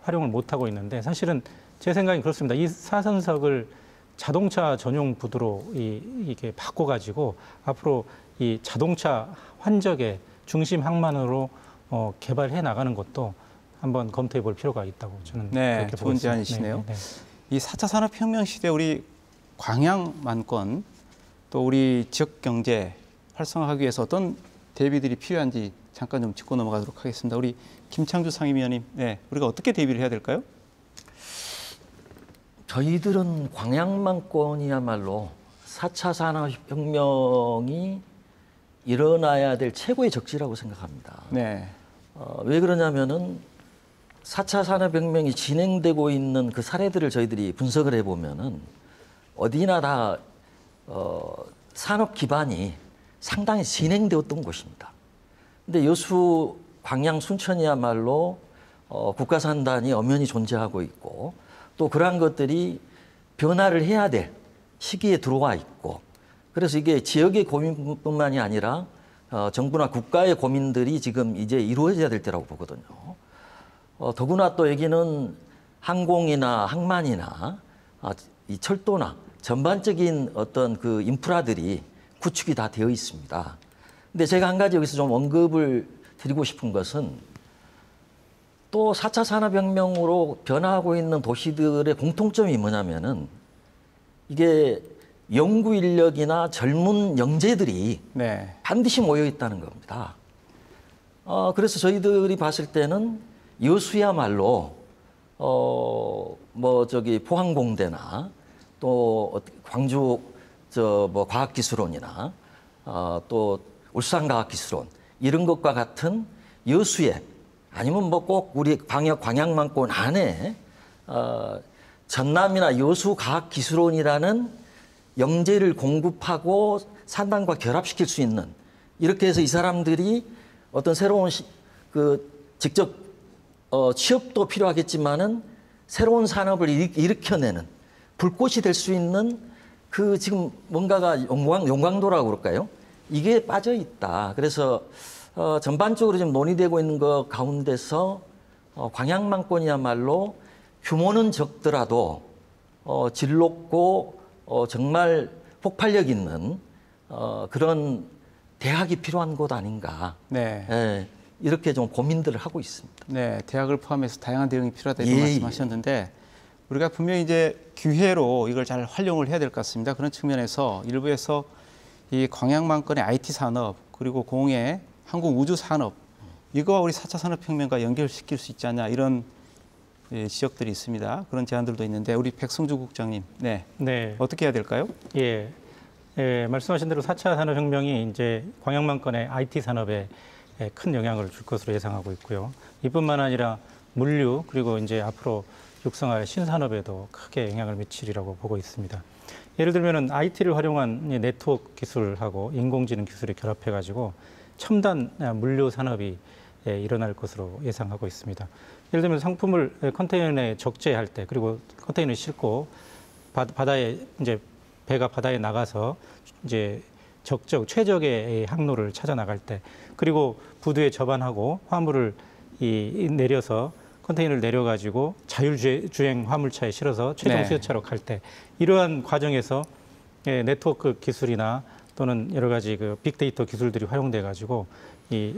활용을 못 하고 있는데 사실은 제 생각엔 그렇습니다. 이 4선석을 자동차 전용 부두로 이게 바꿔가지고 앞으로 이 자동차 환적의 중심 항만으로 개발해 나가는 것도 한번 검토해 볼 필요가 있다고 저는 그렇게 보고 좋은 있습니다. 제안이시네요. 이 4차 산업혁명 시대 우리 광양만권 또 우리 지역 경제 활성화하기 위해서 어떤 대비들이 필요한지 잠깐 좀 짚고 넘어가도록 하겠습니다. 우리 김창주 상임위원님, 우리가 어떻게 대비를 해야 될까요? 저희들은 광양만권이야말로 4차 산업혁명이 일어나야 될 최고의 적지라고 생각합니다. 네. 왜 그러냐면은 4차 산업혁명이 진행되고 있는 그 사례들을 저희들이 분석을 해보면은 어디나 다 산업 기반이 상당히 진행되었던 곳입니다. 근데 여수, 광양, 순천이야말로 국가산단이 엄연히 존재하고 있고 또 그러한 것들이 변화를 해야 될 시기에 들어와 있고 그래서 이게 지역의 고민뿐만이 아니라 정부나 국가의 고민들이 지금 이제 이루어져야 될 때라고 보거든요. 더구나 또 여기는 항공이나 항만이나 이 철도나 전반적인 어떤 그 인프라들이 구축이 다 되어 있습니다. 근데 제가 한 가지 여기서 좀 언급을 드리고 싶은 것은 또 4차 산업혁명으로 변화하고 있는 도시들의 공통점이 뭐냐면은 이게 연구 인력이나 젊은 영재들이 반드시 모여 있다는 겁니다. 그래서 저희들이 봤을 때는 여수야말로 포항공대나 또 광주 과학기술원이나 또 울산과학기술원 이런 것과 같은 여수에 아니면 꼭 우리 광양만권 안에 전남이나 여수과학기술원이라는 영재를 공급하고 산단과 결합시킬 수 있는 이렇게 해서 이 사람들이 어떤 새로운 직접 취업도 필요하겠지만은 새로운 산업을 일으켜내는 불꽃이 될 수 있는 지금 뭔가가 용광도라고 그럴까요? 이게 빠져 있다. 그래서 전반적으로 지금 논의되고 있는 것 가운데서 광양만권이야말로 규모는 적더라도 질 높고 정말 폭발력 있는 그런 대학이 필요한 곳 아닌가. 이렇게 좀 고민들을 하고 있습니다. 네, 대학을 포함해서 다양한 대응이 필요하다 이런 말씀하셨는데 우리가 분명히 이제 기회로 이걸 잘 활용을 해야 될 것 같습니다. 그런 측면에서 일부에서 이 광양만권의 IT 산업 그리고 공해 한국 우주 산업 이거와 우리 4차 산업혁명과 연결시킬 수 있지 않냐 이런 지적들이 있습니다. 그런 제안들도 있는데 우리 백승주 국장님, 네, 어떻게 해야 될까요? 예, 말씀하신 대로 4차 산업혁명이 이제 광양만권의 IT 산업에 큰 영향을 줄 것으로 예상하고 있고요. 이뿐만 아니라 물류 그리고 이제 앞으로 육성할 신산업에도 크게 영향을 미치리라고 보고 있습니다. 예를 들면은 IT를 활용한 네트워크 기술하고 인공지능 기술이 결합해가지고 첨단 물류 산업이 일어날 것으로 예상하고 있습니다. 예를 들면 상품을 컨테이너에 적재할 때 그리고 컨테이너에 싣고 바다에 이제 배가 바다에 나가서 이제 최적의 항로를 찾아 나갈 때 그리고 부두에 접안하고 화물을 내려서 컨테이너를 내려가지고 자율주행 화물차에 실어서 최종 수요차로 갈 때 이러한 과정에서 네트워크 기술이나 또는 여러 가지 그 빅데이터 기술들이 활용돼 가지고 이런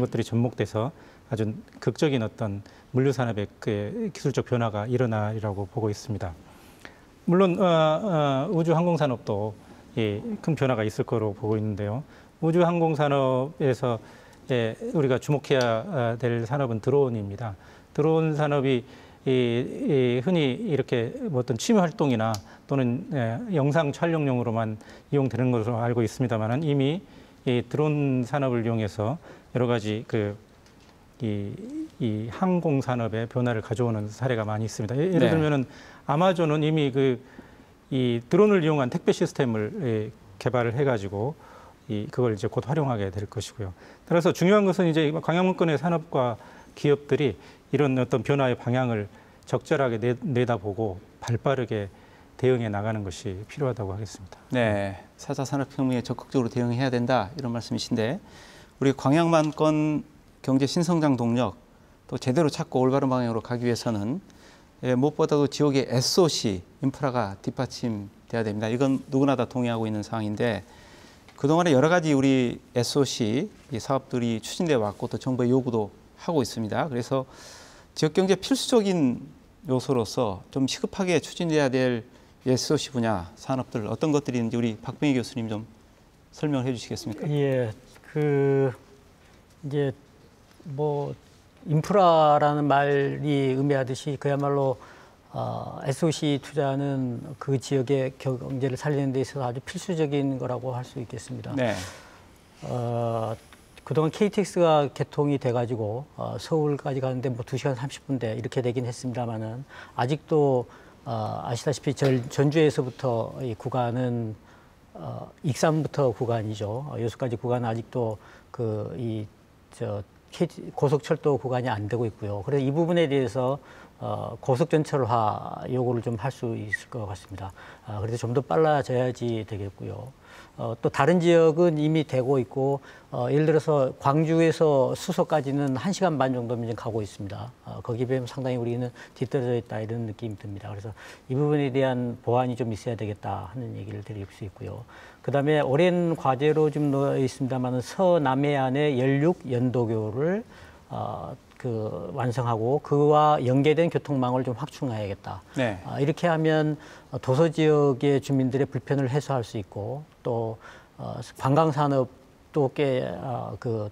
것들이 접목돼서 아주 극적인 어떤 물류 산업의 그 기술적 변화가 일어나리라고 보고 있습니다. 물론 우주 항공 산업도 큰 변화가 있을 거로 보고 있는데요. 우주 항공 산업에서 우리가 주목해야 될 산업은 드론입니다. 드론 산업이 흔히 이렇게 어떤 취미 활동이나 또는 영상 촬영용으로만 이용되는 것으로 알고 있습니다만은 이미 이 드론 산업을 이용해서 여러 가지 이 항공 산업의 변화를 가져오는 사례가 많이 있습니다. 예를 들면은 아마존은 이미 이 드론을 이용한 택배 시스템을 개발을 해가지고 그걸 이제 곧 활용하게 될 것이고요. 따라서 중요한 것은 이제 광양만권의 산업과 기업들이 이런 어떤 변화의 방향을 적절하게 내다보고 발빠르게 대응해 나가는 것이 필요하다고 하겠습니다. 네, 4차 산업혁명에 적극적으로 대응해야 된다 이런 말씀이신데 우리 광양만권 경제 신성장 동력 또 제대로 찾고 올바른 방향으로 가기 위해서는 무엇보다도 지역의 SOC 인프라가 뒷받침돼야 됩니다. 이건 누구나 다 동의하고 있는 사항인데 그동안에 여러 가지 우리 SOC 사업들이 추진돼 왔고 또 정부의 요구도 하고 있습니다. 그래서 지역경제 필수적인 요소로서 좀 시급하게 추진돼야 될 SOC 분야 산업들 어떤 것들이 있는지 우리 박병희 교수님 좀 설명을 해주시겠습니까? 예, 이제 인프라라는 말이 의미하듯이 그야말로 SOC 투자는 그 지역의 경제를 살리는 데 있어서 아주 필수적인 거라고 할 수 있겠습니다. 네. 그동안 KTX가 개통이 돼가지고 서울까지 가는데 2시간 30분대 이렇게 되긴 했습니다만은 아직도 아시다시피 전주에서부터 이 구간은 익산부터 구간이죠. 여수까지 구간은 아직도 고속철도 구간이 안 되고 있고요. 그래서 이 부분에 대해서 고속전철화 요구를 좀 할 수 있을 것 같습니다. 그래서 좀 더 빨라져야지 되겠고요. 또 다른 지역은 이미 되고 있고 예를 들어서 광주에서 수서까지는 1시간 반 정도면 가고 있습니다. 거기에 비하면 상당히 우리는 뒤떨어져 있다 이런 느낌이 듭니다. 그래서 이 부분에 대한 보완이 좀 있어야 되겠다 하는 얘기를 드릴 수 있고요. 그다음에 오랜 과제로 좀 넣어 있습니다만은 서남해안의 연륙 연도교를 완성하고 그와 연계된 교통망을 좀 확충해야겠다. 네. 이렇게 하면 도서 지역의 주민들의 불편을 해소할 수 있고 또 관광 산업도 꽤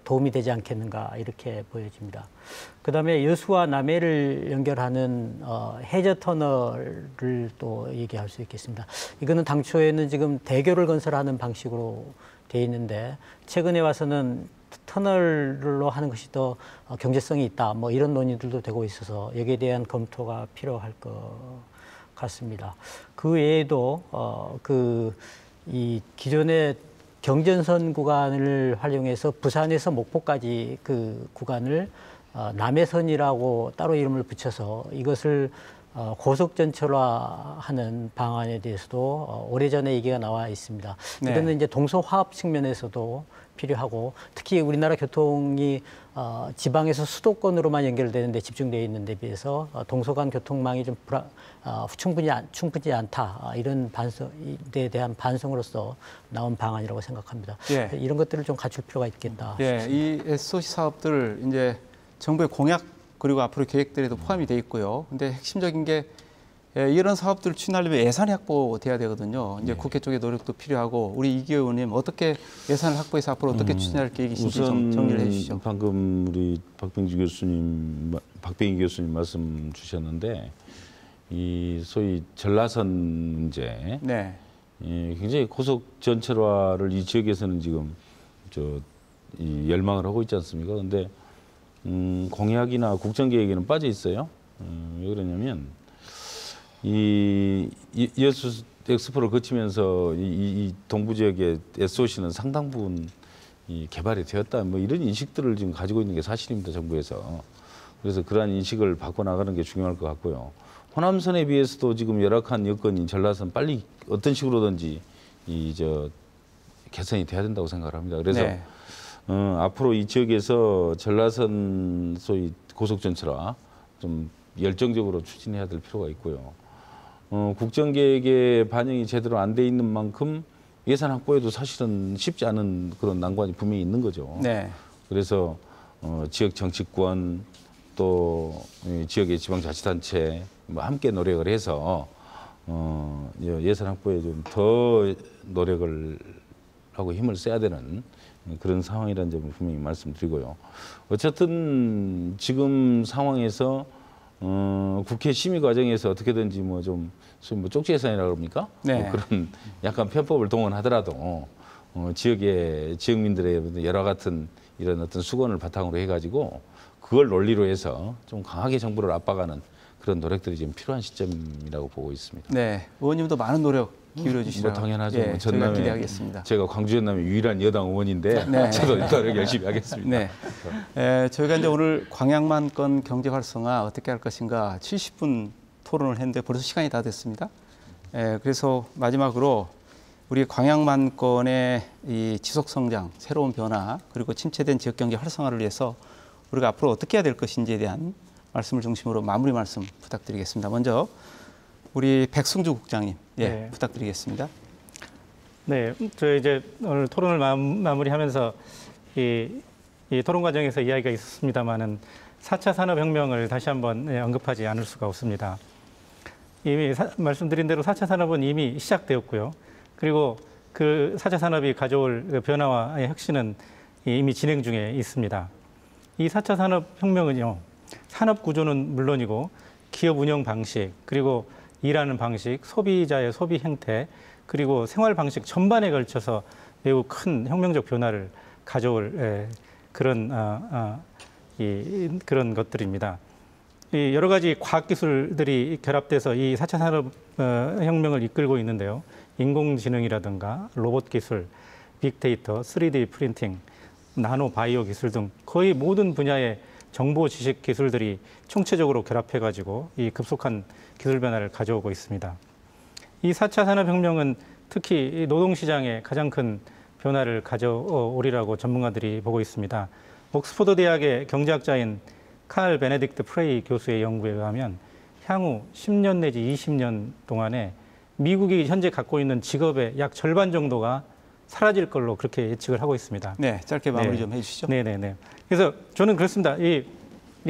도움이 되지 않겠는가 이렇게 보여집니다. 그다음에 여수와 남해를 연결하는 해저 터널을 또 얘기할 수 있겠습니다. 이거는 당초에는 지금 대교를 건설하는 방식으로 돼 있는데 최근에 와서는 터널로 하는 것이 더 경제성이 있다. 이런 논의들도 되고 있어서 여기에 대한 검토가 필요할 것 같습니다. 그 외에도 이 기존의 경전선 구간을 활용해서 부산에서 목포까지 그 구간을 남해선이라고 따로 이름을 붙여서 이것을 고속전철화하는 방안에 대해서도 오래전에 얘기가 나와 있습니다. 네. 이거는 이제 동서화합 측면에서도 필요하고 특히 우리나라 교통이 지방에서 수도권으로만 연결되는데 집중되어 있는 데 비해서 동서간 교통망이 좀 충분히 않다 이런 반성에 대한 반성으로서 나온 방안이라고 생각합니다. 예. 이런 것들을 좀 갖출 필요가 있겠다. 예, 이 SOC 사업들 이제 정부의 공약 그리고 앞으로 계획들에도 포함이 돼 있고요. 근데 핵심적인 게 이런 사업들을 추진하려면 예산이 확보돼야 되거든요. 이제 국회 쪽의 노력도 필요하고 우리 이기호 의원님 어떻게 예산을 확보해서 앞으로 어떻게 추진할 계획이신지 좀 정리를 해주시죠. 방금 우리 박병희 교수님 말씀 주셨는데 이 소위 전라선 문제, 네. 굉장히 고속 전철화를 이 지역에서는 지금 이 열망을 하고 있지 않습니까? 그런데 공약이나 국정계획에는 빠져 있어요. 왜 그러냐면 이 여수 엑스포를 거치면서 이 동부 지역의 SOC는 상당 부분 이 개발이 되었다. 뭐 이런 인식들을 지금 가지고 있는 게 사실입니다. 정부에서. 그래서 그러한 인식을 바꿔 나가는 게 중요할 것 같고요. 호남선에 비해서도 지금 열악한 여건인 전라선 빨리 어떤 식으로든지 개선이 돼야 된다고 생각을 합니다. 그래서 네. 앞으로 이 지역에서 전라선 소위 고속전철화 좀 열정적으로 추진해야 될 필요가 있고요. 국정계획에 반영이 제대로 안 돼 있는 만큼 예산 확보에도 사실은 쉽지 않은 그런 난관이 분명히 있는 거죠. 네. 그래서 지역 정치권 또 지역의 지방자치단체 뭐 함께 노력을 해서 예산 확보에 좀 더 노력을 하고 힘을 써야 되는 그런 상황이라는 점을 분명히 말씀드리고요. 어쨌든 지금 상황에서 국회 심의 과정에서 어떻게든지 소위 쪽지 예산이라고 그럽니까? 네. 그런 약간 편법을 동원하더라도 지역민들의 여러 같은 이런 어떤 수건을 바탕으로 해가지고 그걸 논리로 해서 좀 강하게 정부를 압박하는 그런 노력들이 지금 필요한 시점이라고 보고 있습니다. 네. 의원님도 많은 노력 기울여 주시라고. 뭐 당연하죠. 예, 저희가 전남에 기대하겠습니다. 제가 광주 전남의 유일한 여당 의원인데 네. 저도 노력 열심히 하겠습니다. 네. 저희가 이제 오늘 광양만권 경제 활성화 어떻게 할 것인가 70분 토론을 했는데 벌써 시간이 다 됐습니다. 그래서 마지막으로 우리 광양만권의 이 지속 성장, 새로운 변화, 그리고 침체된 지역 경제 활성화를 위해서 우리가 앞으로 어떻게 해야 될 것인지에 대한 말씀을 중심으로 마무리 말씀 부탁드리겠습니다. 먼저 우리 백승주 국장님, 네. 부탁드리겠습니다. 네, 저 이제 오늘 토론을 마무리하면서 이 토론 과정에서 이야기가 있었습니다만은 4차 산업혁명을 다시 한번 언급하지 않을 수가 없습니다. 이미 말씀드린 대로 4차 산업은 이미 시작되었고요. 그리고 그 4차 산업이 가져올 그 변화와 혁신은 이미 진행 중에 있습니다. 이 4차 산업혁명은요, 산업 구조는 물론이고 기업 운영 방식, 그리고 일하는 방식, 소비자의 소비 행태, 그리고 생활 방식 전반에 걸쳐서 매우 큰 혁명적 변화를 가져올 그런 것들입니다. 여러 가지 과학 기술들이 결합돼서 이 4차 산업혁명을 이끌고 있는데요. 인공지능이라든가 로봇 기술, 빅데이터, 3D 프린팅, 나노 바이오 기술 등 거의 모든 분야의 정보 지식 기술들이 총체적으로 결합해가지고 이 급속한 기술 변화를 가져오고 있습니다. 이 4차 산업혁명은 특히 노동시장에 가장 큰 변화를 가져오리라고 전문가들이 보고 있습니다. 옥스퍼드 대학의 경제학자인 칼 베네딕트 프레이 교수의 연구에 의하면 향후 10년 내지 20년 동안에 미국이 현재 갖고 있는 직업의 약 절반 정도가 사라질 걸로 그렇게 예측을 하고 있습니다. 네, 짧게 마무리 좀 해주시죠. 네네네. 그래서 저는 그렇습니다. 이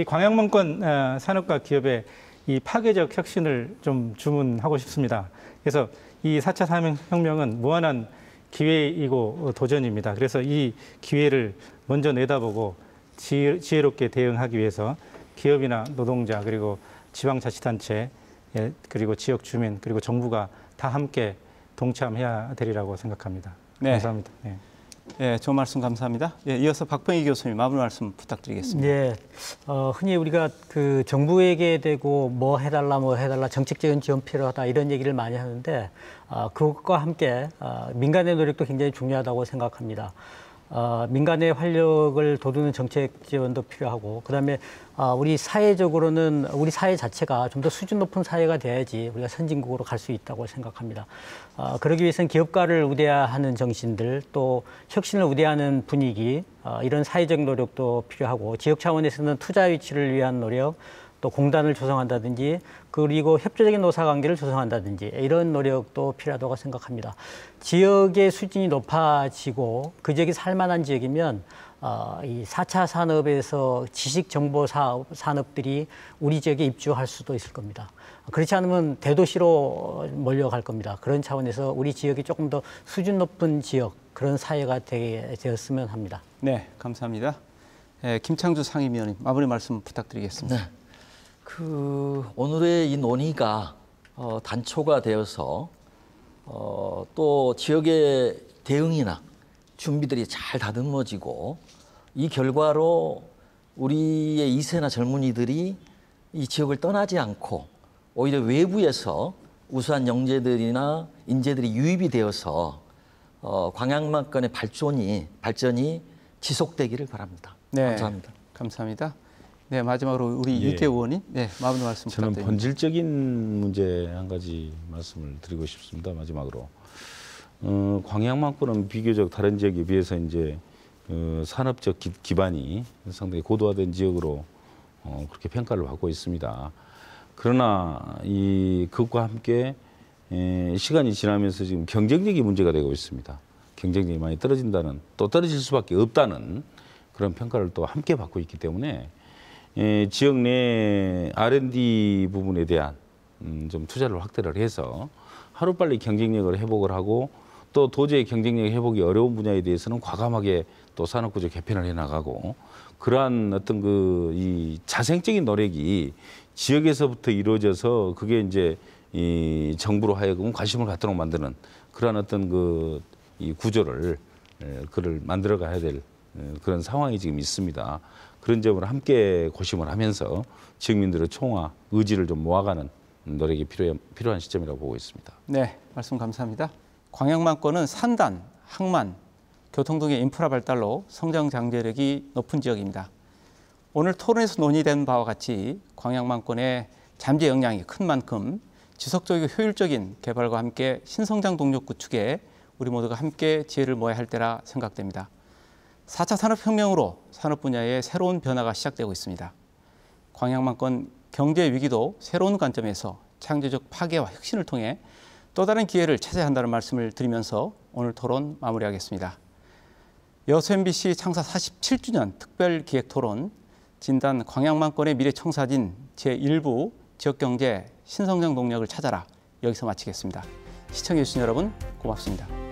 광양만권 산업과 기업의 이 파괴적 혁신을 좀 주문하고 싶습니다. 그래서 이 4차 산업혁명은 무한한 기회이고 도전입니다. 그래서 이 기회를 먼저 내다보고 지혜롭게 대응하기 위해서 기업이나 노동자 그리고 지방자치단체 그리고 지역 주민 그리고 정부가 다 함께 동참해야 되리라고 생각합니다. 네. 감사합니다. 네. 예, 좋은 말씀 감사합니다. 예, 이어서 박병희 교수님 마무리 말씀 부탁드리겠습니다. 네, 흔히 우리가 그 정부에게 대고 뭐 해달라 정책적인 지원 필요하다 이런 얘기를 많이 하는데 그것과 함께 민간의 노력도 굉장히 중요하다고 생각합니다. 민간의 활력을 돋우는 정책 지원도 필요하고 그다음에 우리 사회적으로는 우리 사회 자체가 좀 더 수준 높은 사회가 돼야지 우리가 선진국으로 갈 수 있다고 생각합니다. 그러기 위해서는 기업가를 우대하는 정신들 또 혁신을 우대하는 분위기 이런 사회적 노력도 필요하고 지역 차원에서는 투자 위치를 위한 노력 또 공단을 조성한다든지 그리고 협조적인 노사관계를 조성한다든지 이런 노력도 필요하다고 생각합니다. 지역의 수준이 높아지고 그 지역이 살만한 지역이면 이 4차 산업에서 지식 정보 산업들이 우리 지역에 입주할 수도 있을 겁니다. 그렇지 않으면 대도시로 몰려갈 겁니다. 그런 차원에서 우리 지역이 조금 더 수준 높은 지역, 그런 사회가 되었으면 합니다. 네, 감사합니다. 김창주 상임위원님, 마무리 말씀 부탁드리겠습니다. 네. 오늘의 이 논의가 단초가 되어서 또 지역의 대응이나 준비들이 잘 다듬어지고 이 결과로 우리의 2세나 젊은이들이 이 지역을 떠나지 않고 오히려 외부에서 우수한 영재들이나 인재들이 유입이 되어서 광양만권의 발전이 지속되기를 바랍니다. 네, 감사합니다. 감사합니다. 네, 마지막으로 우리 예. 유태 의원님, 네, 마무리 말씀 저는 부탁드립니다. 본질적인 문제 한 가지 말씀을 드리고 싶습니다. 마지막으로 광양만권은 비교적 다른 지역에 비해서 이제 산업적 기반이 상당히 고도화된 지역으로 그렇게 평가를 받고 있습니다. 그러나 그것과 함께 시간이 지나면서 지금 경쟁력이 문제가 되고 있습니다. 경쟁력이 많이 떨어진다는, 또 떨어질 수밖에 없다는 그런 평가를 또 함께 받고 있기 때문에 지역 내 R&D 부분에 대한 좀 투자를 확대를 해서 하루빨리 경쟁력을 회복을 하고 또 도저히 경쟁력 회복이 어려운 분야에 대해서는 과감하게 또 산업구조 개편을 해나가고 그러한 어떤 이 자생적인 노력이 지역에서부터 이루어져서 그게 이제 이 정부로 하여금 관심을 갖도록 만드는 그러한 어떤 이 구조를 그를 만들어 가야 될 그런 상황이 지금 있습니다. 그런 점을 함께 고심을 하면서 지역민들의 총화, 의지를 좀 모아가는 노력이 필요한 시점이라고 보고 있습니다. 네, 말씀 감사합니다. 광양만권은 산단, 항만, 교통 등의 인프라 발달로 성장 잠재력이 높은 지역입니다. 오늘 토론에서 논의된 바와 같이 광양만권의 잠재 역량이 큰 만큼 지속적이고 효율적인 개발과 함께 신성장 동력 구축에 우리 모두가 함께 지혜를 모아야 할 때라 생각됩니다. 4차 산업혁명으로 산업 분야의 새로운 변화가 시작되고 있습니다. 광양만권 경제 위기도 새로운 관점에서 창조적 파괴와 혁신을 통해 또 다른 기회를 찾아야 한다는 말씀을 드리면서 오늘 토론 마무리하겠습니다. 여수 MBC 창사 47주년 특별기획토론 진단 광양만권의 미래청사진 제1부 지역경제 신성장 동력을 찾아라, 여기서 마치겠습니다. 시청해주신 여러분 고맙습니다.